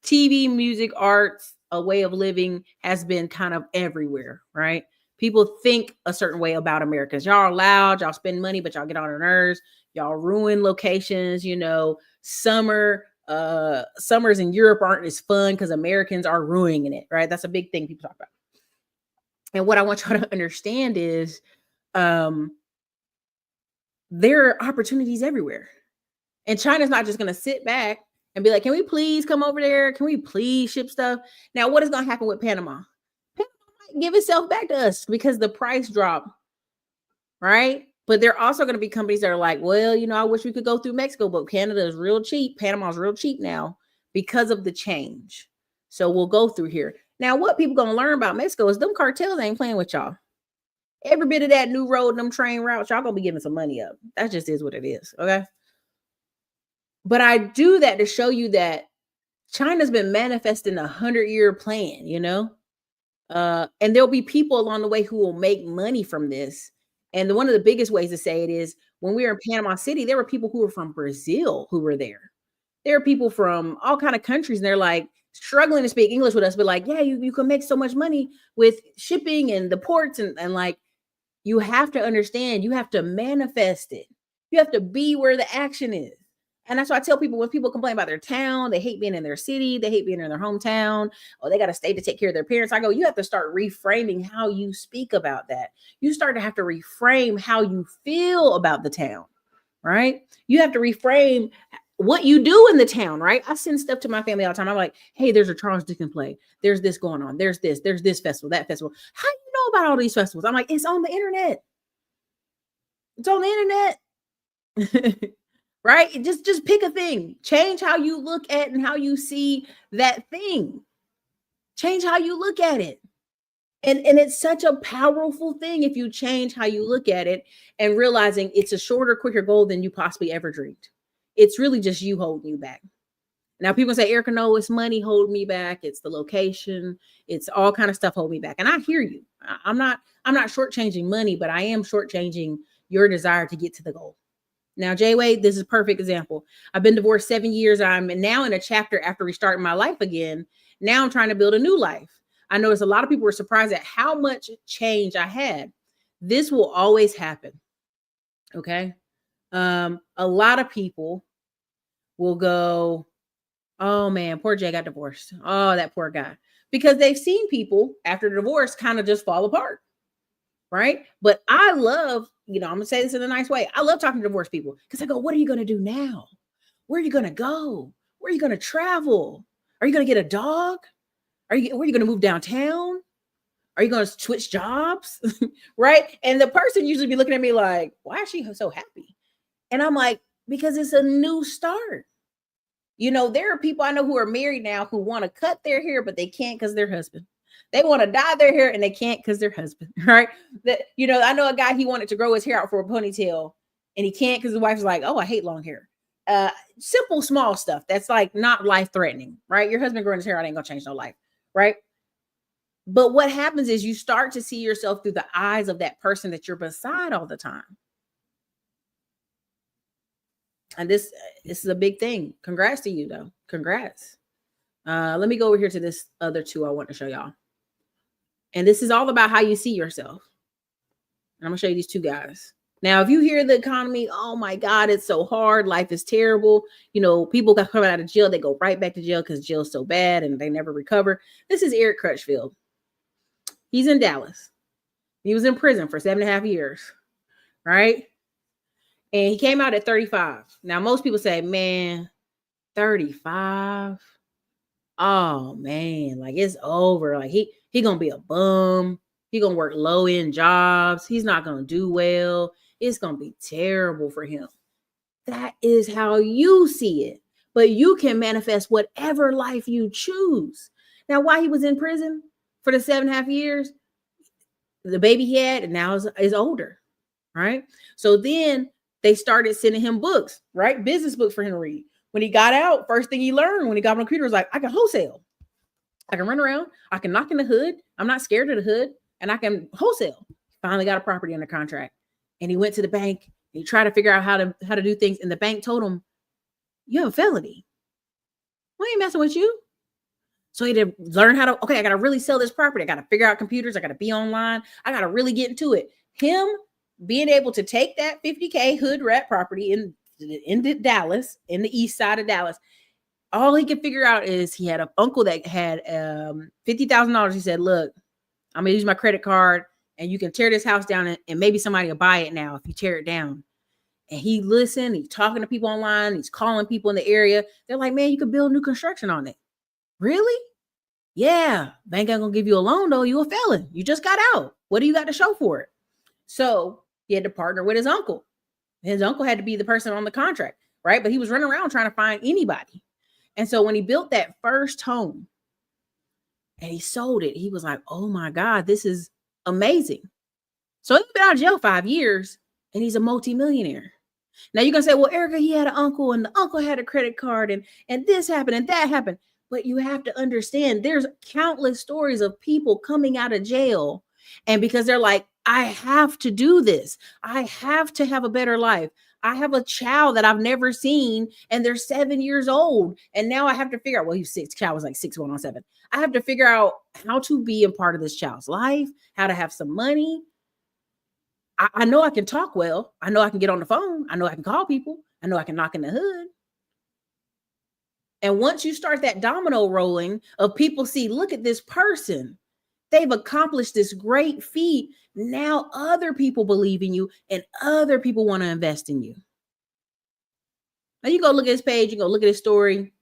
TV, music, arts, a way of living has been kind of everywhere, right? People think a certain way about Americans. Y'all are loud, y'all spend money, but y'all get on their nerves. Y'all ruin locations, summers in Europe aren't as fun because Americans are ruining it, right? That's a big thing people talk about. And what I want y'all to understand is there are opportunities everywhere. And China's not just going to sit back and be like, can we please come over there? Can we please ship stuff? Now, what is going to happen with Panama? Panama might give itself back to us because the price dropped, right? But there are also going to be companies that are like, well, I wish we could go through Mexico, but Canada is real cheap. Panama's real cheap now because of the change. So we'll go through here. Now, what people going to learn about Mexico is them cartels ain't playing with y'all. Every bit of that new road and them train routes, y'all going to be giving some money up. That just is what it is, okay? But I do that to show you that China's been manifesting a 100-year plan, and there'll be people along the way who will make money from this. And one of the biggest ways to say it is when we were in Panama City, there were people who were from Brazil who were there. There are people from all kind of countries, and they're like struggling to speak English with us, but like, yeah, you can make so much money with shipping and the ports. And like, you have to understand, you have to manifest it. You have to be where the action is. And that's why I tell people when people complain about their town, they hate being in their city, they hate being in their hometown, or they got to stay to take care of their parents. I go, you have to start reframing how you speak about that. You start to have to reframe how you feel about the town, right? You have to reframe what you do in the town, right? I send stuff to my family all the time. I'm like, hey, there's a Charles Dickens play. There's this going on. There's this festival, that festival. How do you know about all these festivals? I'm like, it's on the internet. It's on the internet. Right? Just pick a thing. Change how you look at and how you see that thing. Change how you look at it. And it's such a powerful thing if you change how you look at it and realizing it's a shorter, quicker goal than you possibly ever dreamed. It's really just you holding you back. Now people say, Erica, no, it's money holding me back. It's the location. It's all kind of stuff holding me back. And I hear you. I'm not shortchanging money, but I am shortchanging your desire to get to the goal. Now, Jay Wade, this is a perfect example. I've been divorced 7 years. I'm now in a chapter after restarting my life again. Now I'm trying to build a new life. I noticed a lot of people were surprised at how much change I had. This will always happen. Okay. A lot of people will go, oh man, poor Jay got divorced. Oh, that poor guy. Because they've seen people after the divorce kind of just fall apart. Right. But I love, I'm going to say this in a nice way. I love talking to divorced people because I go, what are you going to do now? Where are you going to go? Where are you going to travel? Are you going to get a dog? Where are you going to move downtown? Are you going to switch jobs? Right. And the person usually be looking at me like, why is she so happy? And I'm like, because it's a new start. There are people I know who are married now who want to cut their hair, but they can't because their husband. They want to dye their hair and they can't because their husband, right? I know a guy, he wanted to grow his hair out for a ponytail and he can't because his wife's like, oh, I hate long hair. Simple, small stuff that's like not life threatening, right? Your husband growing his hair out ain't gonna change no life, right? But what happens is you start to see yourself through the eyes of that person that you're beside all the time. And this is a big thing. Congrats to you, though. Congrats. Let me go over here to this other two I want to show y'all. And this is all about how you see yourself. And I'm going to show you these two guys. Now, if you hear the economy, oh my God, it's so hard. Life is terrible. People got coming out of jail. They go right back to jail because jail's so bad and they never recover. This is Eric Crutchfield. He's in Dallas. He was in prison for 7.5 years, right? And he came out at 35. Now, most people say, man, 35. Oh man, like it's over. Like he gonna be a bum. He gonna work low end jobs. He's not gonna do well. It's gonna be terrible for him. That is how you see it. But you can manifest whatever life you choose. Now, while he was in prison for the 7.5 years, the baby he had and now is older, right? So then they started sending him books, right? Business books for him to read. When he got out, first thing he learned when he got on the computer was like, I can wholesale. I can run around. I can knock in the hood. I'm not scared of the hood. And I can wholesale. Finally got a property under contract. And he went to the bank. And he tried to figure out how to do things. And the bank told him, you have a felony. We ain't messing with you. So he had to learn I got to really sell this property. I got to figure out computers. I got to be online. I got to really get into it. Him being able to take that 50K hood rat property in Dallas, in the east side of Dallas, all he could figure out is he had an uncle that had $50,000. He said, look, I'm going to use my credit card and you can tear this house down and maybe somebody will buy it now if you tear it down. And he listened. He's talking to people online. He's calling people in the area. They're like, man, you could build new construction on it. Really? Yeah. Bank ain't going to give you a loan though. You a felon. You just got out. What do you got to show for it? So he had to partner with his uncle. His uncle had to be the person on the contract, right? But he was running around trying to find anybody. And so when he built that first home and he sold it, he was like, oh my God, this is amazing. So he's been out of jail 5 years and he's a multimillionaire. Now you're going to say, well, Erica, he had an uncle and the uncle had a credit card and this happened and that happened. But you have to understand there's countless stories of people coming out of jail. And because they're like, I have to do this. I have to have a better life. I have a child that I've never seen and they're 7 years old. And now I have to figure out, well, he's 6, child was like 6 going on 7. I have to figure out how to be a part of this child's life, how to have some money. I know I can talk well. I know I can get on the phone. I know I can call people. I know I can knock in the hood. And once you start that domino rolling of people see, look at this person. They've accomplished this great feat. Now other people believe in you and other people want to invest in you. Now you go look at his page, you go look at his story.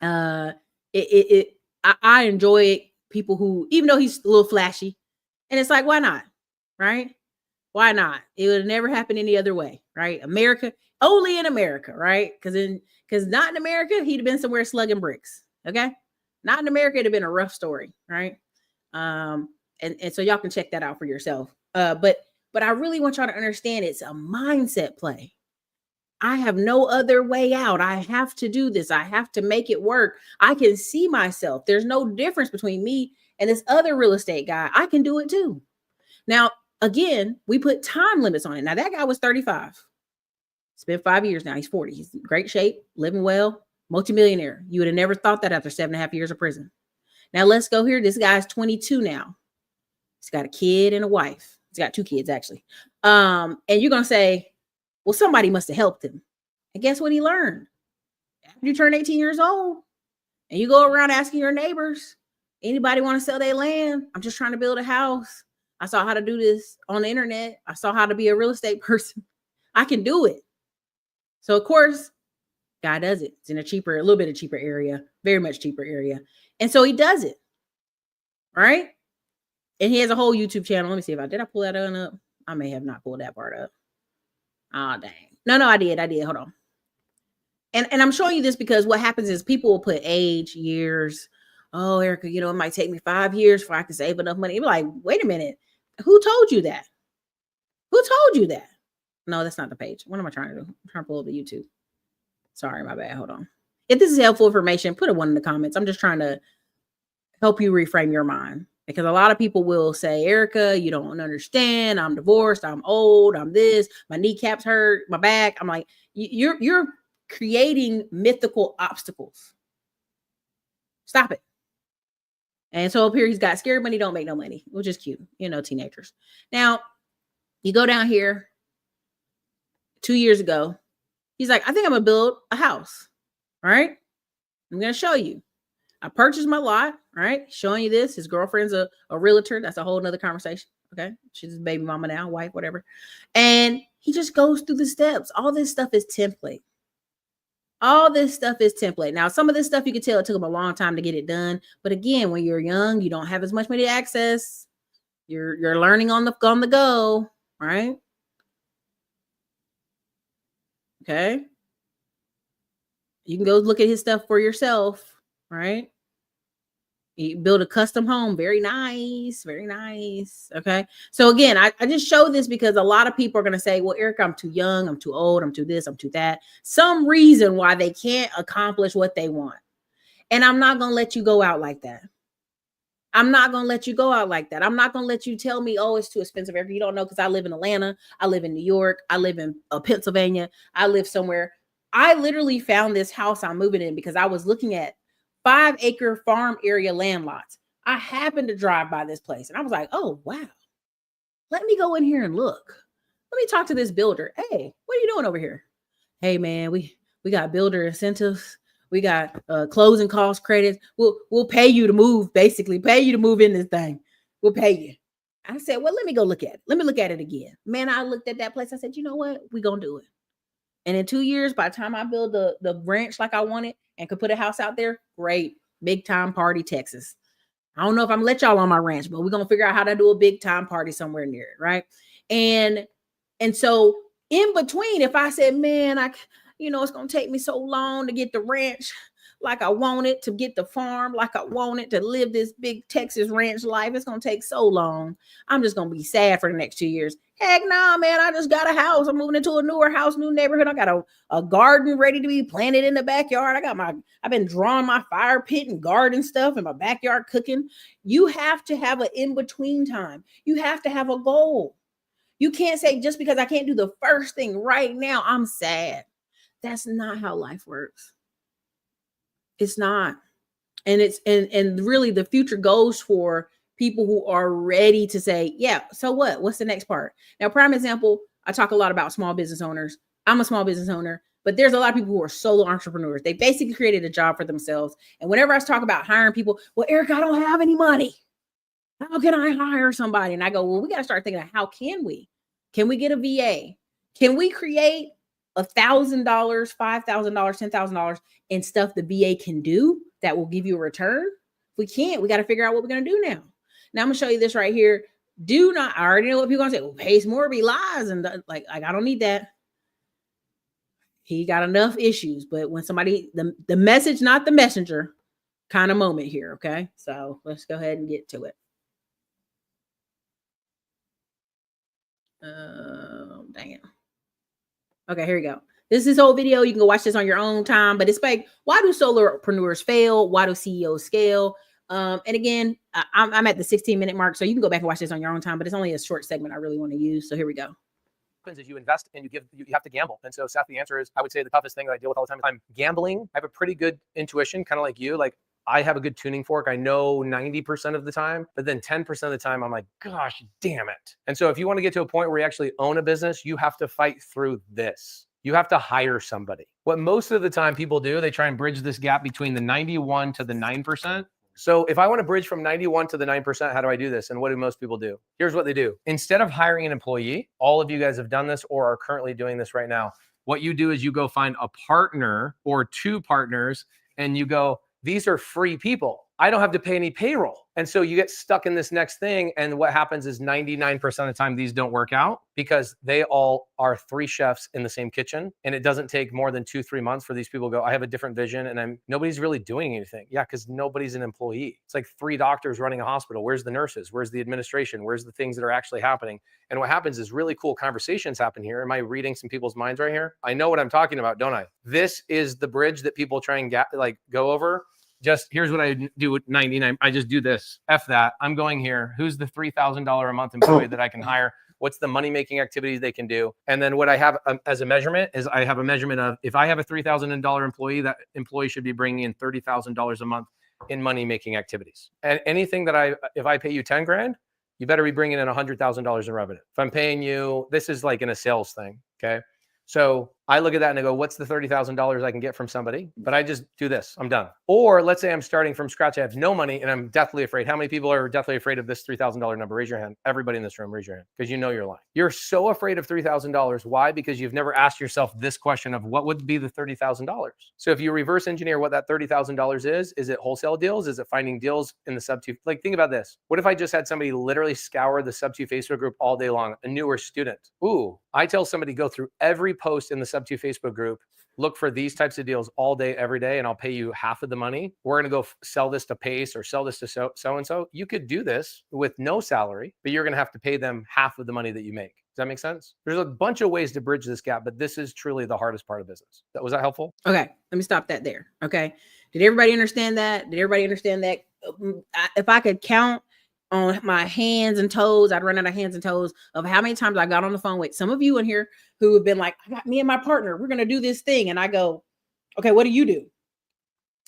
I enjoy it. People who, even though he's a little flashy, and it's like, why not? Right? Why not? It would have never happened any other way, right? America, only in America, right? Because not in America, he'd have been somewhere slugging bricks. Okay. Not in America, it'd have been a rough story, right? And so y'all can check that out for yourself. But I really want y'all to understand it's a mindset play. I have no other way out. I have to do this. I have to make it work. I can see myself. There's no difference between me and this other real estate guy. I can do it too. Now, again, we put time limits on it. Now that guy was 35. It's been 5 years now. He's 40. He's in great shape, living well, multimillionaire. You would have never thought that after 7.5 years of prison. Now let's go here. This guy's 22 now. He's got a kid and a wife. He's got 2 kids actually. And you're gonna say, well, somebody must have helped him. And guess what he learned? After you turn 18 years old and you go around asking your neighbors, anybody want to sell their land? I'm just trying to build a house. I saw how to do this on the internet. I saw how to be a real estate person. I can do it. So of course, guy does it. It's in a little bit of cheaper area, very much cheaper area. And so he does it. Right? And he has a whole YouTube channel. Let me see if did I pull that on up? I may have not pulled that part up. Oh, dang. No, I did. Hold on. And I'm showing you this because what happens is people will put age, years. Oh, Erica, it might take me 5 years before I can save enough money. You're like, wait a minute. Who told you that? Who told you that? No, that's not the page. What am I trying to do? I'm trying to pull up the YouTube. Sorry, my bad. Hold on. If this is helpful information, put a 1 in the comments. I'm just trying to help you reframe your mind. Because a lot of people will say, Erica, you don't understand. I'm divorced. I'm old. I'm this. My kneecaps hurt. My back. I'm like, you're creating mythical obstacles. Stop it. And so up here, he's got scared money don't make no money, which is cute. Teenagers. Now, you go down here 2 years ago. He's like, I think I'm going to build a house. All right. I'm going to show you. I purchased my lot, right? Showing you this. His girlfriend's a realtor. That's a whole nother conversation. Okay. She's a baby mama now, wife, whatever. And he just goes through the steps. All this stuff is template. All this stuff is template. Now, some of this stuff you can tell it took him a long time to get it done. But again, when you're young, you don't have as much money to access. You're learning on the go, right? Okay. You can go look at his stuff for yourself, right? You build a custom home. Very nice. Very nice. Okay. So again, I just show this because a lot of people are going to say, well, Erica, I'm too young. I'm too old. I'm too this. I'm too that. Some reason why they can't accomplish what they want. And I'm not going to let you go out like that. I'm not going to let you go out like that. I'm not going to let you tell me, oh, it's too expensive. Erica, you don't know because I live in Atlanta. I live in New York. I live in Pennsylvania. I live somewhere. I literally found this house I'm moving in because I was looking at 5-acre farm area land lots. I happened to drive by this place and I was like, oh, wow. Let me go in here and look. Let me talk to this builder. Hey, what are you doing over here? Hey, man, we got builder incentives. We got closing cost credits. We'll pay you to move, basically pay you to move in this thing. We'll pay you. I said, well, let me go look at it. Let me look at it again. Man, I looked at that place. I said, you know what? We're going to do it. And in 2 years, by the time I build the ranch like I wanted and could put a house out there, great. Big time party, Texas. I don't know if I'm gonna let y'all on my ranch, but we're going to figure out how to do a big time party somewhere near it, right? And so in between, if I said, man, it's going to take me so long to get the ranch like I want it, to get the farm like I want it, to live this big Texas ranch life, it's going to take so long. I'm just going to be sad for the next 2 years. Heck nah, man, I just got a house. I'm moving into a newer house, new neighborhood. I got a garden ready to be planted in the backyard. I've been drawing my fire pit and garden stuff in my backyard cooking. You have to have an in-between time. You have to have a goal. You can't say just because I can't do the first thing right now, I'm sad. That's not how life works. It's not. And and really the future goes for people who are ready to say, yeah, so what? What's the next part? Now, prime example, I talk a lot about small business owners. I'm a small business owner, but there's a lot of people who are solo entrepreneurs. They basically created a job for themselves. And whenever I talk about hiring people, well, Erica, I don't have any money. How can I hire somebody? And I go, well, we got to start thinking, how can we? Can we get a VA? Can we create $1,000, $5,000, $10,000 in stuff the VA can do that will give you a return? If we can't, we got to figure out what we're going to do now. Now I'm going to show you this right here. Do not, I already know what people are going to say. Well, pays more, be lies. And like, I don't need that. He got enough issues, but when somebody, the message, not the messenger kind of moment here. Okay. So let's go ahead and get to it. Dang it. Okay, here we go. This is this whole video. You can go watch this on your own time, but it's like, why do solopreneurs fail? Why do CEOs scale? And again, I'm at the 16-minute mark, so you can go back and watch this on your own time, but it's only a short segment I really want to use. So here we go. happens is you invest and you have to gamble. And so, Seth, the answer is, I would say the toughest thing that I deal with all the time is I'm gambling. I have a pretty good intuition, kind of like you. Like, I have a good tuning fork. I know 90% of the time, but then 10% of the time I'm like, gosh, damn it. And so if you want to get to a point where you actually own a business, you have to fight through this. You have to hire somebody. What most of the time people do, they try and bridge this gap between the 91 to the 9%. So if I want to bridge from 91 to the 9%, how do I do this? And what do most people do? Here's what they do. Instead of hiring an employee, all of you guys have done this or are currently doing this right now. What you do is you go find a partner or two partners and you go, these are free people. I don't have to pay any payroll. And so you get stuck in this next thing. And what happens is 99% of the time, these don't work out because they all are three chefs in the same kitchen. And it doesn't take more than 2-3 months for these people to go, I have a different vision and nobody's really doing anything. Yeah, because nobody's an employee. It's like 3 doctors running a hospital. Where's the nurses? Where's the administration? Where's the things that are actually happening? And what happens is really cool conversations happen here. Am I reading some people's minds right here? I know what I'm talking about, don't I? This is the bridge that people try and go over. Just here's what I do with 99. I just do this. F that. I'm going here. Who's the $3,000 a month employee that I can hire? What's the money-making activities they can do? And then what I have as a measurement is I have a measurement of if I have a $3,000 employee, that employee should be bringing in $30,000 a month in money-making activities. And anything that if I pay you 10 grand, you better be bringing in $100,000 in revenue. If I'm paying you, this is like in a sales thing, okay? So I look at that and I go, what's the $30,000 I can get from somebody? But I just do this, I'm done. Or let's say I'm starting from scratch, I have no money and I'm deathly afraid. How many people are deathly afraid of this $3,000 number? Raise your hand. Everybody in this room, raise your hand, because you know you're lying. You're so afraid of $3,000. Why? Because you've never asked yourself this question of what would be the $30,000? So if you reverse engineer what that $30,000 is it wholesale deals? Is it finding deals in the sub-2? Like, think about this. What if I just had somebody literally scour the sub-2 Facebook group all day long, a newer student? Ooh, I tell somebody go through every post in the sub-2 Facebook group, look for these types of deals all day, every day, and I'll pay you half of the money. We're going to go sell this to Pace or sell this to so-and-so. You could do this with no salary, but you're going to have to pay them half of the money that you make. Does that make sense? There's a bunch of ways to bridge this gap, but this is truly the hardest part of business. Was that helpful? Okay, let me stop that there. Okay. Did everybody understand that? Did everybody understand that? If I could count on my hands and toes, I'd run out of hands and toes of how many times I got on the phone with some of you in here who have been like, I got me and my partner, we're going to do this thing. And I go, okay, what do you do?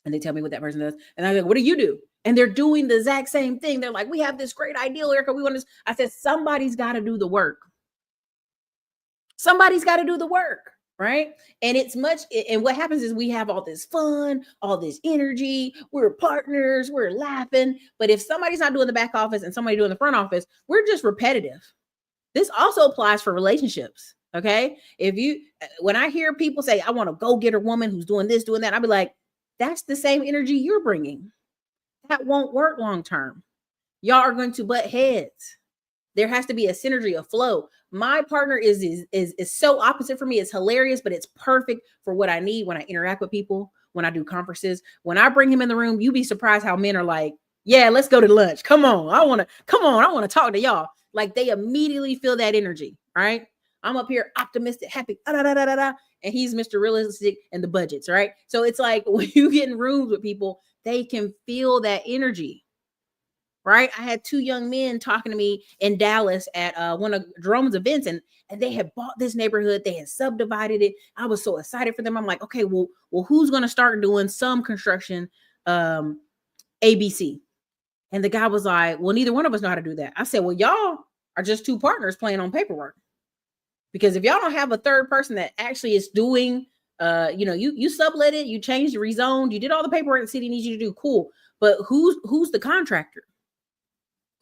And they tell me what that person does. And I go, what do you do? And they're doing the exact same thing. They're like, we have this great idea, Erica. We want this. I said, somebody's got to do the work. Somebody's got to do the work. Right. And and what happens is we have all this fun, all this energy. We're partners. We're laughing. But if somebody's not doing the back office and somebody doing the front office, we're just repetitive. This also applies for relationships. Okay. When I hear people say, I want to go get a woman who's doing this, doing that, I'll be like, that's the same energy you're bringing. That won't work long term. Y'all are going to butt heads. There has to be a synergy, a flow. My partner is so opposite for me. It's hilarious, but it's perfect for what I need when I interact with people, when I do conferences. When I bring him in the room, you'd be surprised how men are like, yeah, let's go to lunch. Come on. I want to talk to y'all. Like, they immediately feel that energy, right? I'm up here optimistic, happy, and he's Mr. Realistic and the budgets, right? So it's like when you get in rooms with people, they can feel that energy. Right. I had 2 young men talking to me in Dallas at one of Jerome's events, and they had bought this neighborhood. They had subdivided it. I was so excited for them. I'm like, okay, well, who's going to start doing some construction ABC? And the guy was like, well, neither one of us know how to do that. I said, well, y'all are just 2 partners playing on paperwork. Because if y'all don't have a third person that actually is doing, you sublet it, you changed, rezoned, you did all the paperwork the city needs you to do, cool. But who's the contractor?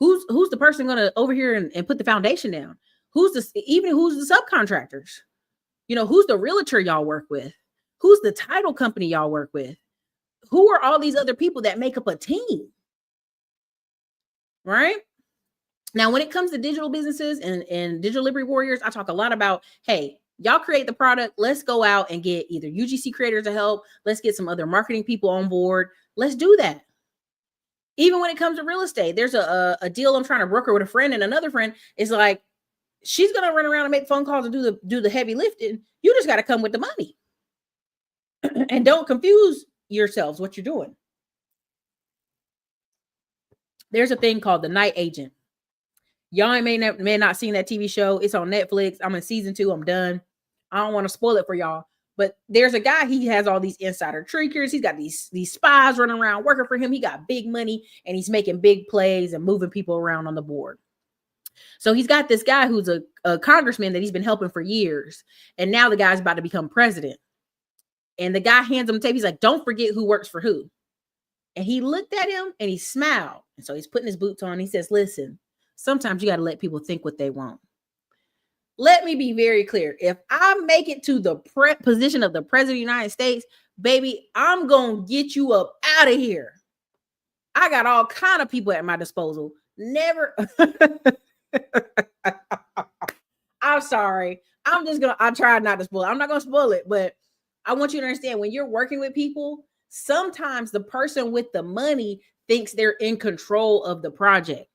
Who's the person going to over here and put the foundation down? Who's the subcontractors? Who's the realtor y'all work with? Who's the title company y'all work with? Who are all these other people that make up a team? Right? Now, when it comes to digital businesses and digital liberty warriors, I talk a lot about, hey, y'all create the product. Let's go out and get either UGC creators to help. Let's get some other marketing people on board. Let's do that. Even when it comes to real estate, there's a deal I'm trying to broker with a friend, and another friend is like, she's going to run around and make phone calls and do the heavy lifting. You just got to come with the money. And don't confuse yourselves what you're doing. There's a thing called the night agent. Y'all may not seen that TV show. It's on Netflix. I'm in season 2. I'm done. I don't want to spoil it for y'all. But there's a guy, he has all these insider trickers. He's got these spies running around working for him. He got big money and he's making big plays and moving people around on the board. So he's got this guy who's a congressman that he's been helping for years. And now the guy's about to become president. And the guy hands him the tape. He's like, don't forget who works for who. And he looked at him and he smiled. And so he's putting his boots on. He says, listen, sometimes you got to let people think what they want. Let me be very clear. If I make it to the position of the president of the United States, baby, I'm going to get you up out of here. I got all kind of people at my disposal. Never. I'm sorry. I tried not to spoil it. I'm not going to spoil it, but I want you to understand when you're working with people, sometimes the person with the money thinks they're in control of the project.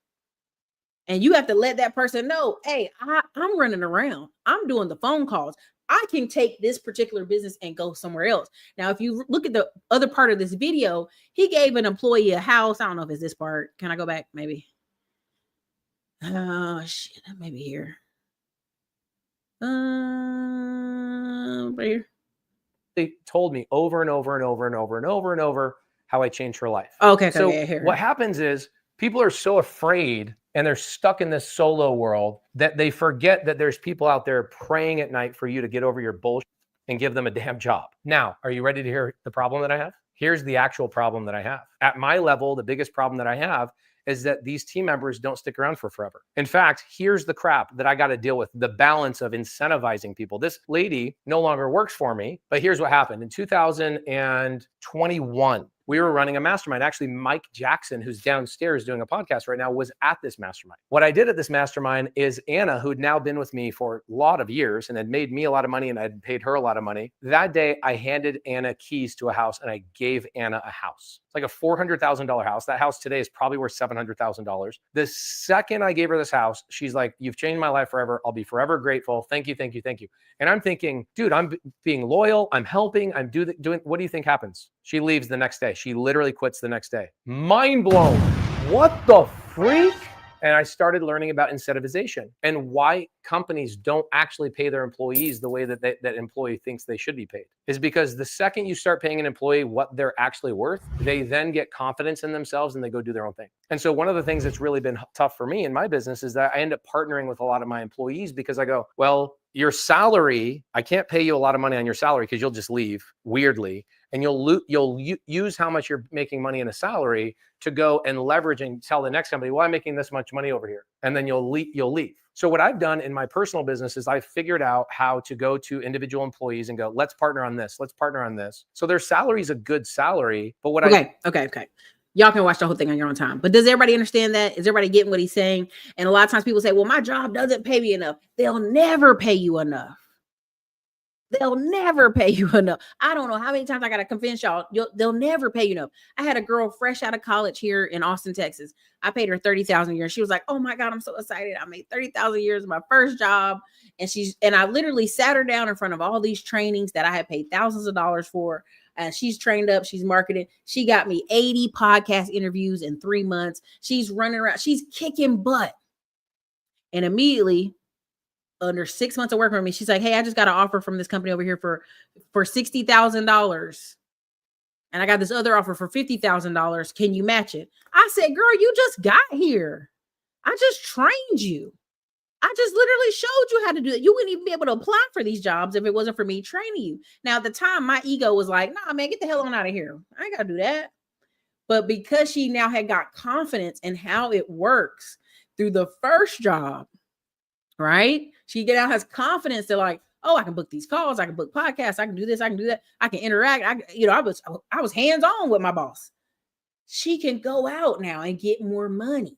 And you have to let that person know, hey, I'm running around. I'm doing the phone calls. I can take this particular business and go somewhere else. Now, if you look at the other part of this video, he gave an employee a house. I don't know if it's this part. Can I go back? Maybe. Oh, shit. Maybe here. Right here. They told me over and over and over and over and over and over how I changed her life. Okay. So here. What happens is people are so afraid and they're stuck in this solo world that they forget that there's people out there praying at night for you to get over your bullshit and give them a damn job. Now, are you ready to hear the problem that I have? Here's the actual problem that I have. At my level, the biggest problem that I have is that these team members don't stick around for forever. In fact, here's the crap that I got to deal with, the balance of incentivizing people. This lady no longer works for me, but here's what happened. In 2021, we were running a mastermind. Actually, Mike Jackson, who's downstairs doing a podcast right now, was at this mastermind. What I did at this mastermind is Anna, who had now been with me for a lot of years and had made me a lot of money and I had paid her a lot of money. That day, I handed Anna keys to a house and I gave Anna a house. It's like a $400,000 house. That house today is probably worth $700,000. The second I gave her this house, she's like, you've changed my life forever. I'll be forever grateful. Thank you, thank you, thank you. And I'm thinking, dude, I'm being loyal. I'm helping. I'm doing, what do you think happens? She leaves the next day. She literally quits the next day. Mind blown. What the freak? And I started learning about incentivization and why companies don't actually pay their employees the way that that employee thinks they should be paid. Is because the second you start paying an employee what they're actually worth, they then get confidence in themselves and they go do their own thing. And so one of the things that's really been tough for me in my business is that I end up partnering with a lot of my employees because I go, well, your salary, I can't pay you a lot of money on your salary because you'll just leave weirdly. And you'll use how much you're making money in a salary to go and leverage and tell the next company, well, I'm making this much money over here. And then you'll leave. So what I've done in my personal business is I've figured out how to go to individual employees and go, let's partner on this. Let's partner on this. So their salary is a good salary. But what Okay. Y'all can watch the whole thing on your own time. But does everybody understand that? Is everybody getting what he's saying? And a lot of times people say, well, my job doesn't pay me enough. They'll never pay you enough. They'll never pay you enough. I don't know how many times I got to convince y'all, they'll never pay you enough. I had a girl fresh out of college here in Austin, Texas. I paid her $30,000 a year. She was like, oh my God, I'm so excited. I made $30,000 a year as my first job. And I literally sat her down in front of all these trainings that I had paid thousands of dollars for. And she's trained up, she's marketed. She got me 80 podcast interviews in 3 months. She's running around, she's kicking butt. And immediately, under 6 months of working with me, she's like, hey, I just got an offer from this company over here for $60,000. And I got this other offer for $50,000. Can you match it? I said, girl, you just got here. I just trained you. I just literally showed you how to do it. You wouldn't even be able to apply for these jobs if it wasn't for me training you. Now, at the time, my ego was like, nah, man, get the hell on out of here. I ain't got to do that. But because she now had got confidence in how it works through the first job, right? She now has confidence to like, oh, I can book these calls. I can book podcasts. I can do this. I can do that. I can interact. I was hands-on with my boss. She can go out now and get more money.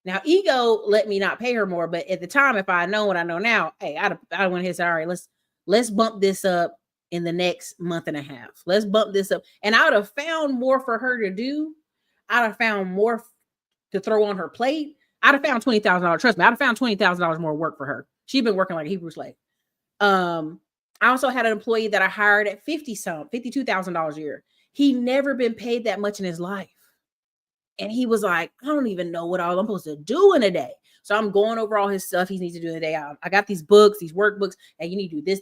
Now, ego let me not pay her more, but at the time, if I know what I know now, hey, I'd went ahead and said, all right, let's bump this up in the next month and a half. Let's bump this up. And I would have found more for her to do. I'd have found more to throw on her plate. I'd have found $20,000. Trust me, I'd have found $20,000 more work for her. She'd been working like a Hebrew slave. I also had an employee that I hired at $52,000 a year. He never been paid that much in his life. And he was like, I don't even know what all I'm supposed to do in a day. So I'm going over all his stuff he needs to do in the day. I got these books, these workbooks, and you need to do this.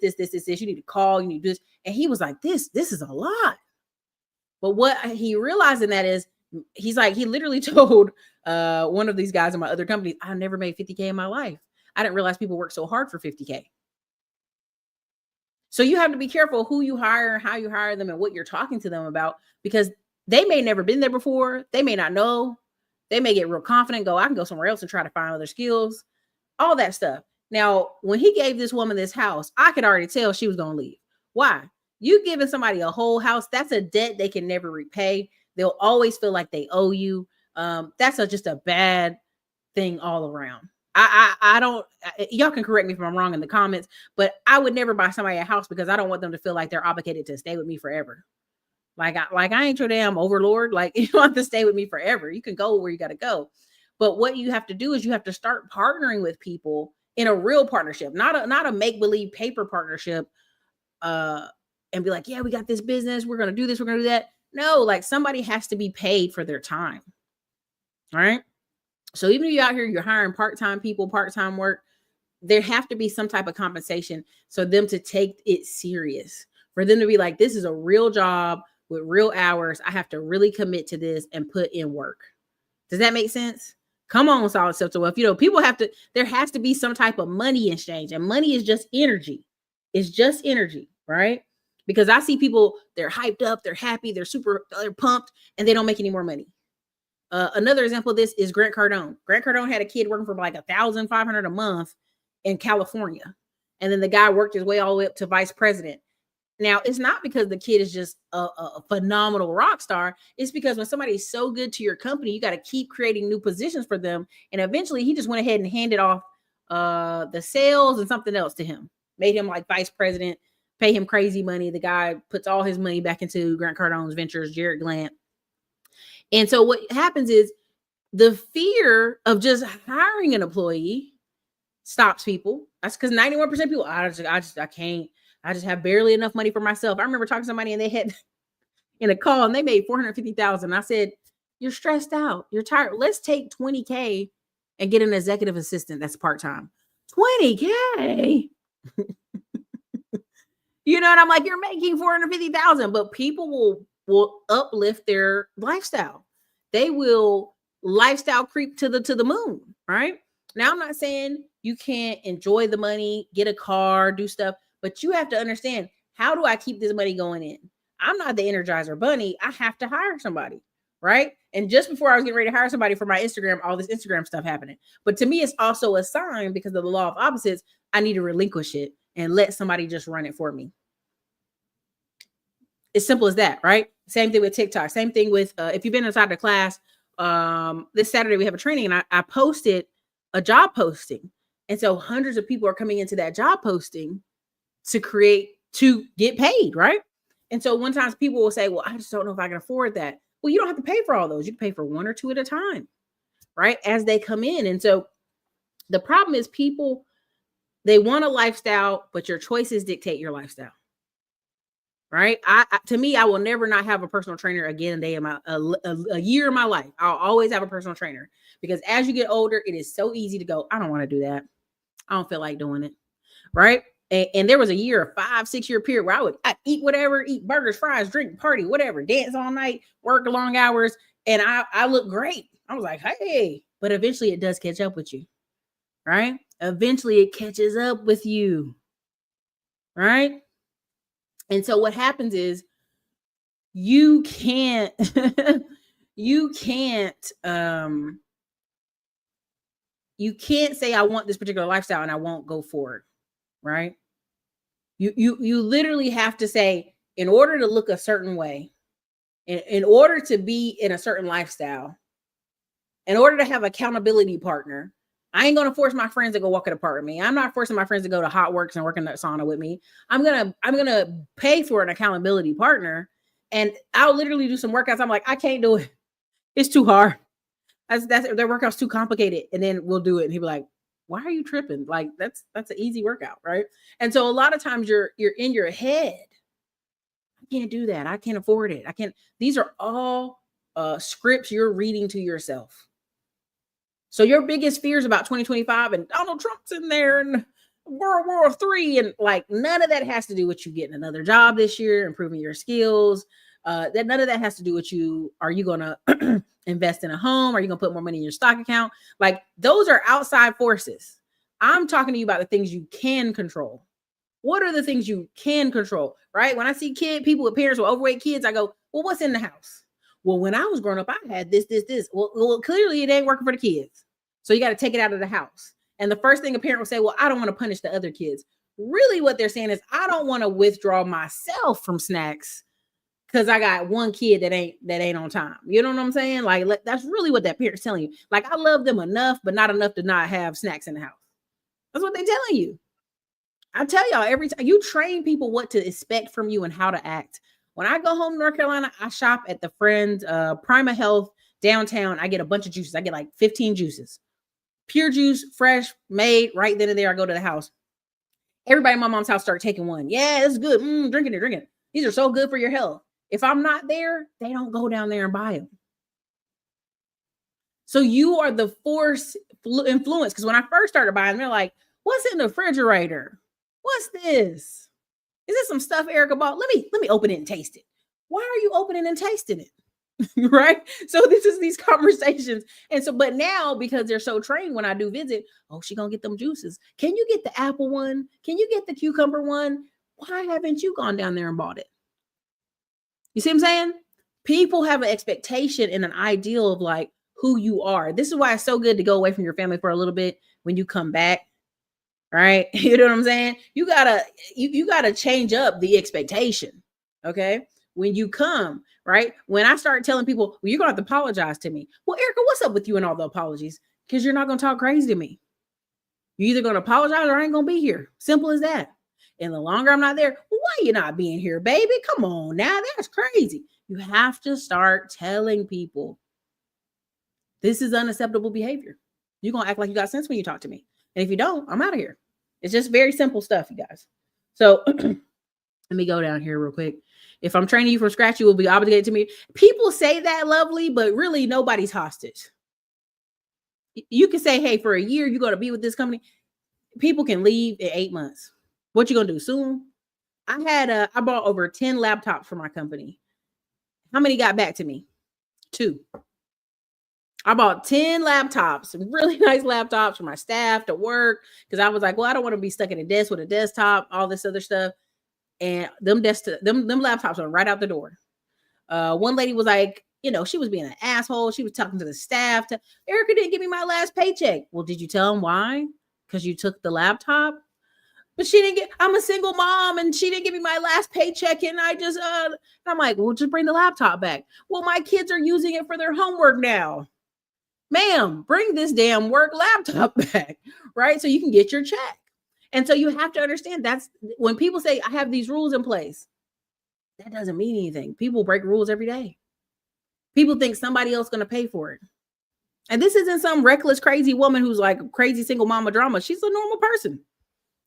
You need to call, you need to do this. And he was like, this is a lot. But what he realized in that is, he's like, he literally told one of these guys in my other company, I never made 50K in my life. I didn't realize people work so hard for 50K. So you have to be careful who you hire, how you hire them, and what you're talking to them about, because they may never been there before. They may not know. They may get real confident, go, I can go somewhere else and try to find other skills, all that stuff. Now, when he gave this woman this house, I could already tell she was going to leave. Why? You giving somebody a whole house, that's a debt they can never repay. They'll always feel like they owe you. That's just a bad thing all around. I don't, y'all can correct me if I'm wrong in the comments, but I would never buy somebody a house because I don't want them to feel like they're obligated to stay with me forever. Like I ain't your damn overlord. Like, you don't have to stay with me forever. You can go where you got to go. But what you have to do is you have to start partnering with people in a real partnership, not a make-believe paper partnership, and be like, yeah, we got this business. We're going to do this. We're going to do that. No, like, somebody has to be paid for their time. All right. So even if you're out here, you're hiring part-time people, part-time work, there have to be some type of compensation so them to take it serious, for them to be like, this is a real job with real hours. I have to really commit to this and put in work. Does that make sense? Come on, solid self. So if, people have to, there has to be some type of money exchange, and money is just energy. It's just energy, right? Because I see people, they're hyped up, they're happy, they're pumped, and they don't make any more money. Another example of this is Grant Cardone. Grant Cardone had a kid working for like $1,500 a month in California. And then the guy worked his way all the way up to vice president. Now, it's not because the kid is just a phenomenal rock star. It's because when somebody's so good to your company, you got to keep creating new positions for them. And eventually he just went ahead and handed off the sales and something else to him, made him like vice president, pay him crazy money. The guy puts all his money back into Grant Cardone's ventures, Jared Glant. And so what happens is the fear of just hiring an employee stops people. That's because 91% of people, I can't. I just have barely enough money for myself. I remember talking to somebody and they had in a call and they made $450,000. I said, you're stressed out. You're tired. Let's take 20K and get an executive assistant that's part-time. 20K. And I'm like, you're making $450,000, but people will uplift their lifestyle. They will lifestyle creep to the moon, right? Now, I'm not saying you can't enjoy the money, get a car, do stuff, but you have to understand, how do I keep this money going in? I'm not the Energizer Bunny. I have to hire somebody, right? And just before I was getting ready to hire somebody for my Instagram, all this Instagram stuff happening. But to me, it's also a sign, because of the law of opposites, I need to relinquish it and let somebody just run it for me. It's simple as that, right? Same thing with TikTok. Same thing with, if you've been inside the class, this Saturday we have a training, and I posted a job posting. And so hundreds of people are coming into that job posting to get paid, right? And so one time people will say, well, I just don't know if I can afford that. Well, you don't have to pay for all those. You can pay for one or two at a time, right? As they come in. And so the problem is, people, they want a lifestyle, but your choices dictate your lifestyle, right? To me, I will never not have a personal trainer again a year in my life. I'll always have a personal trainer, because as you get older, it is so easy to go, I don't want to do that. I don't feel like doing it, right? And there was a 5-6 year period where I'd eat whatever, eat burgers, fries, drink, party, whatever, dance all night, work long hours. And I look great. I was like, hey, but eventually it does catch up with you, right? Eventually it catches up with you, right? And so what happens is you can't say, I want this particular lifestyle and I won't go for it, right? You literally have to say, in order to look a certain way, in order to be in a certain lifestyle, in order to have an accountability partner, I ain't going to force my friends to go walk in the park with me. I'm not forcing my friends to go to Hot Works and work in the sauna with me. I'm going to pay for an accountability partner, and I'll literally do some workouts. I'm like, I can't do it. It's too hard. Their workout's too complicated. And then we'll do it. And he'll be like, why are you tripping? Like, that's an easy workout, right? And so a lot of times you're in your head, I can't do that. I can't afford it. I can't. These are all scripts you're reading to yourself. So your biggest fears about 2025 and Donald Trump's in there and World War III and like none of that has to do with you getting another job this year, improving your skills. That none of that has to do with you. Are you gonna invest in a home? Are you gonna put more money in your stock account? Like those are outside forces. I'm talking to you about the things you can control. What are the things you can control? Right? When I see people with parents with overweight kids, I go, well, what's in the house? Well, when I was growing up, I had this. Well, clearly it ain't working for the kids. So you got to take it out of the house. And the first thing a parent will say, well, I don't want to punish the other kids. Really what they're saying is, I don't want to withdraw myself from snacks because I got one kid that ain't on time. You know what I'm saying? Like that's really what that parent's telling you. Like I love them enough, but not enough to not have snacks in the house. That's what they're telling you. I tell y'all every time you train people what to expect from you and how to act. When I go home to North Carolina, I shop at the Friends Prima Health downtown. I get a bunch of juices. I get like 15 juices. Pure juice, fresh, made right then and there. I go to the house. Everybody in my mom's house start taking one. Yeah, it's good. Drinking it. These are so good for your health. If I'm not there, they don't go down there and buy them. So you are the force influence. Because when I first started buying, they're like, what's in the refrigerator? What's this? Is this some stuff Erica bought? Let me open it and taste it. Why are you opening and tasting it? Right? So this is these conversations. And so, but now because they're so trained when I do visit, oh, she gonna get them juices. Can you get the apple one? Can you get the cucumber one? Why haven't you gone down there and bought it? You see what I'm saying? People have an expectation and an ideal of like who you are. This is why it's so good to go away from your family for a little bit when you come back. Right? You know what I'm saying? You gotta change up the expectation. Okay. When you come, right? When I start telling people, well, you're gonna have to apologize to me. Well, Erica, what's up with you and all the apologies? Because you're not gonna talk crazy to me. You're either gonna apologize or I ain't gonna be here. Simple as that. And the longer I'm not there, well, why are you not being here, baby? Come on now, that's crazy. You have to start telling people this is unacceptable behavior. You're gonna act like you got sense when you talk to me. And if you don't, I'm out of here. It's just very simple stuff, you guys. So let me go down here real quick. If I'm training you from scratch, you will be obligated to me. People say that lovely, but really nobody's hostage. You can say, hey, for a year, you're going to be with this company. People can leave in 8 months. What you going to do soon? I bought over 10 laptops for my company. How many got back to me? 2. I bought 10 laptops, some really nice laptops for my staff to work. Because I was like, well, I don't want to be stuck at a desk with a desktop, all this other stuff. And them laptops are right out the door. One lady was like, she was being an asshole. She was talking to the staff. Erica didn't give me my last paycheck. Well, did you tell them why? Because you took the laptop? But she didn't I'm a single mom and she didn't give me my last paycheck. And I'm like, well, just bring the laptop back. Well, my kids are using it for their homework now. Ma'am, bring this damn work laptop back, right? So you can get your check. And so you have to understand that's when people say, I have these rules in place, that doesn't mean anything. People break rules every day. People think somebody else is going to pay for it. And this isn't some reckless, crazy woman who's like crazy single mama drama. She's a normal person.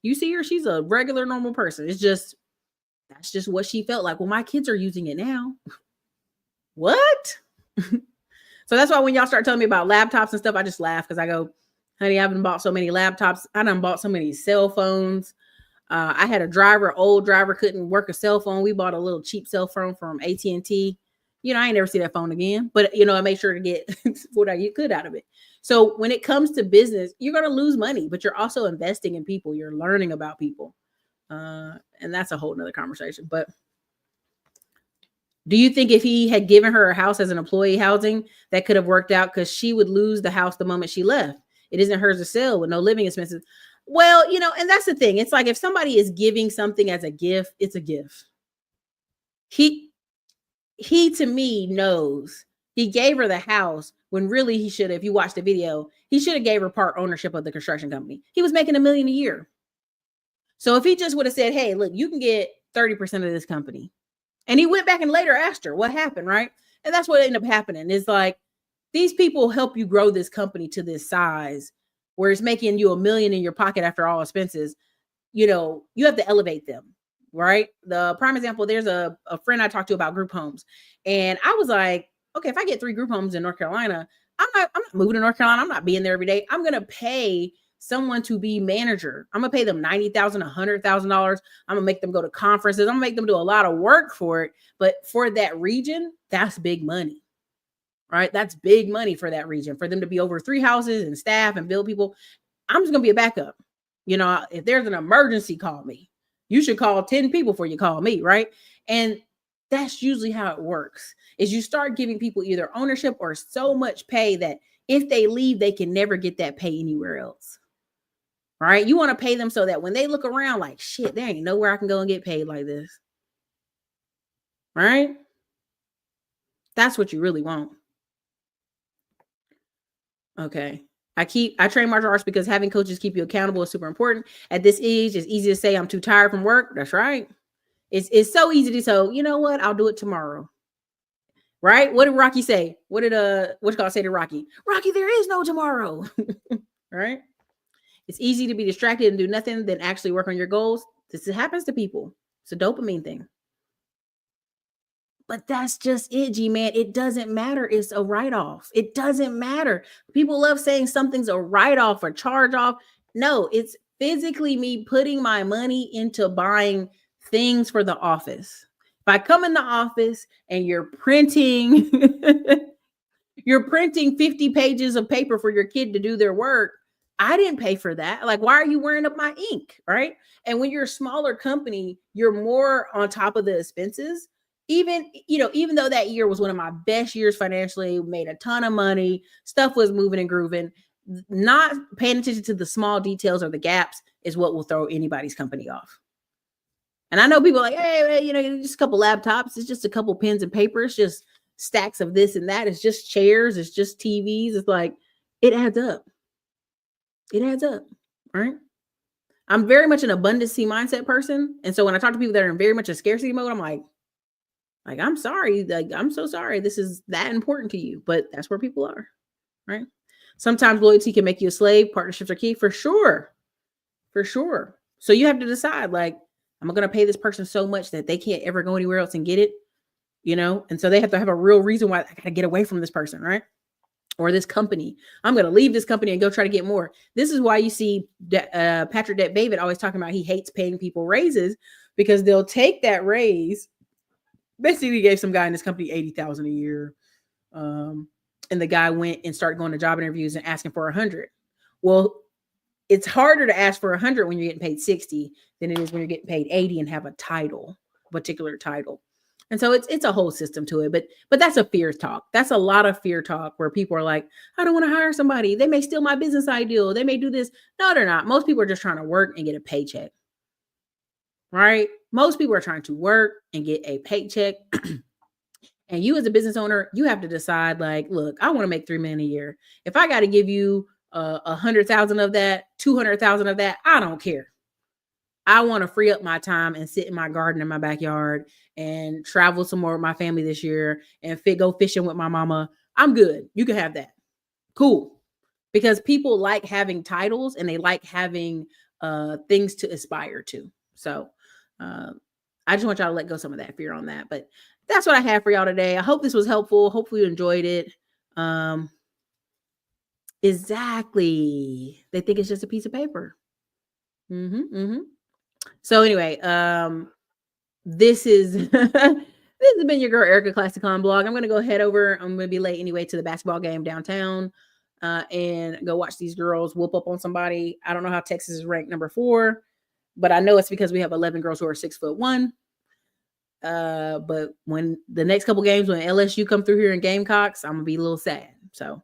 You see her, she's a regular, normal person. That's just what she felt like. Well, my kids are using it now. What? So that's why when y'all start telling me about laptops and stuff, I just laugh because I go, honey, I haven't bought so many laptops. I done bought so many cell phones. I had a old driver couldn't work a cell phone. We bought a little cheap cell phone from AT&T. I ain't never see that phone again, but I made sure to get what I could out of it. So when it comes to business, you're going to lose money, but you're also investing in people. You're learning about people. And that's a whole nother conversation. But do you think if he had given her a house as an employee housing, that could have worked out? Because she would lose the house the moment she left. It isn't hers to sell with no living expenses. Well, and that's the thing. It's like if somebody is giving something as a gift, it's a gift. He to me knows he gave her the house when really he should have, if you watch the video, he should have gave her part ownership of the construction company. He was making $1 million a year. So if he just would have said, hey, look, you can get 30% of this company. And he went back and later asked her what happened, right? And that's what ended up happening. It's like these people help you grow this company to this size where it's making you $1 million in your pocket after all expenses. You have to elevate them, right? The prime example, there's a friend I talked to about group homes. And I was like, okay, if I get 3 group homes in North Carolina, I'm not moving to North Carolina. I'm not being there every day. I'm going to pay someone to be manager. I'm going to pay them $90,000, $100,000. I'm going to make them go to conferences. I'm going to make them do a lot of work for it. But for that region, that's big money, right? That's big money for that region, for them to be over 3 houses and staff and build people. I'm just going to be a backup. You know, if there's an emergency, call me. You should call 10 people before you call me, right? And that's usually how it works, is you start giving people either ownership or so much pay that if they leave, they can never get that pay anywhere else, right? You want to pay them so that when they look around like, shit, there ain't nowhere I can go and get paid like this, right? That's what you really want. Okay. I train martial arts because having coaches keep you accountable is super important. At this age, it's easy to say I'm too tired from work. That's right. It's so easy to say, you know what? I'll do it tomorrow. Right? What did Rocky say? What did say to Rocky? Rocky, there is no tomorrow. Right? It's easy to be distracted and do nothing than actually work on your goals. This happens to people. It's a dopamine thing. But that's just it, G-man. It doesn't matter. It's a write-off. It doesn't matter. People love saying something's a write-off or charge-off. No, it's physically me putting my money into buying things for the office. If I come in the office and you're printing 50 pages of paper for your kid to do their work, I didn't pay for that. Like, why are you wearing up my ink, right? And when you're a smaller company, you're more on top of the expenses. Even though that year was one of my best years financially, made a ton of money, stuff was moving and grooving, not paying attention to the small details or the gaps is what will throw anybody's company off. And I know people are like, hey, just a couple laptops. It's just a couple pens and paper. It's just stacks of this and that. It's just chairs. It's just TVs. It's like, it adds up. It adds up, right? I'm very much an abundancy mindset person. And so when I talk to people that are in very much a scarcity mode, I'm like, I'm sorry. Like, I'm so sorry. This is that important to you, but that's where people are, right? Sometimes loyalty can make you a slave. Partnerships are key for sure. For sure. So you have to decide, like, I'm going to pay this person so much that they can't ever go anywhere else and get it, And so they have to have a real reason why I got to get away from this person, right? Or this company. I'm going to leave this company and go try to get more. This is why you see Patrick David always talking about he hates paying people raises, because they'll take that raise. Basically gave some guy in this company $80,000 a year. And the guy went and started going to job interviews and asking for 100. Well, it's harder to ask for 100 when you're getting paid 60 than it is when you're getting paid 80 and have a particular title. And so it's a whole system to it. But that's a fear talk. That's a lot of fear talk where people are like, I don't want to hire somebody. They may steal my business idea. They may do this. No, they're not. Most people are just trying to work and get a paycheck. Right? Most people are trying to work and get a paycheck. And you as a business owner, you have to decide, like, look, I want to make $3 million a year. If I got to give you 100,000 of that, 200,000 of that, I don't care. I want to free up my time and sit in my garden in my backyard and travel some more with my family this year and go fishing with my mama. I'm good. You can have that. Cool. Because people like having titles and they like having things to aspire to. So I just want y'all to let go some of that fear on that. But that's what I have for y'all today. I hope this was helpful. Hopefully you enjoyed it. Exactly. They think it's just a piece of paper. So anyway, this has been your girl Erica Classic Con blog. I'm gonna go head over. I'm gonna be late anyway to the basketball game downtown, and go watch these girls whoop up on somebody. I don't know how Texas is ranked number 4, but I know it's because we have 11 girls who are 6'1". But when the next couple games, when LSU come through here in Gamecocks, I'm gonna be a little sad. So,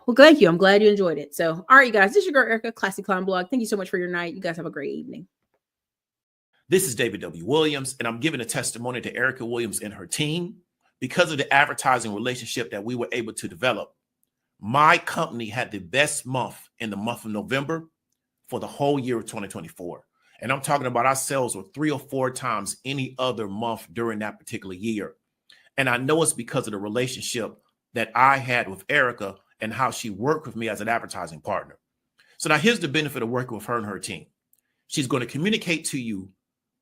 well, thank you. I'm glad you enjoyed it. So, all right, you guys, this is your girl Erica, Classic Clown Blog. Thank you so much for your night. You guys have a great evening. This is David W. Williams, and I'm giving a testimony to Erica Williams and her team. Because of the advertising relationship that we were able to develop, my company had the best month in the month of November for the whole year of 2024. And I'm talking about our sales were 3 or 4 times any other month during that particular year. And I know it's because of the relationship that I had with Erica and how she worked with me as an advertising partner. So now here's the benefit of working with her and her team. She's going to communicate to you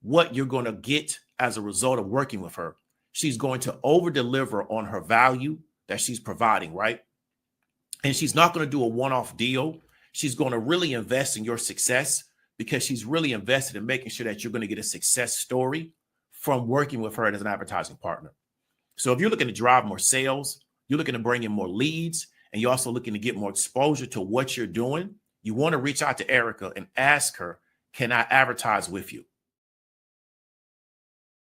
what you're going to get as a result of working with her. She's going to over deliver on her value that she's providing, right? And she's not going to do a one-off deal. She's going to really invest in your success because she's really invested in making sure that you're going to get a success story from working with her as an advertising partner. So if you're looking to drive more sales, you're looking to bring in more leads, and you're also looking to get more exposure to what you're doing, you want to reach out to Erica and ask her, can I advertise with you?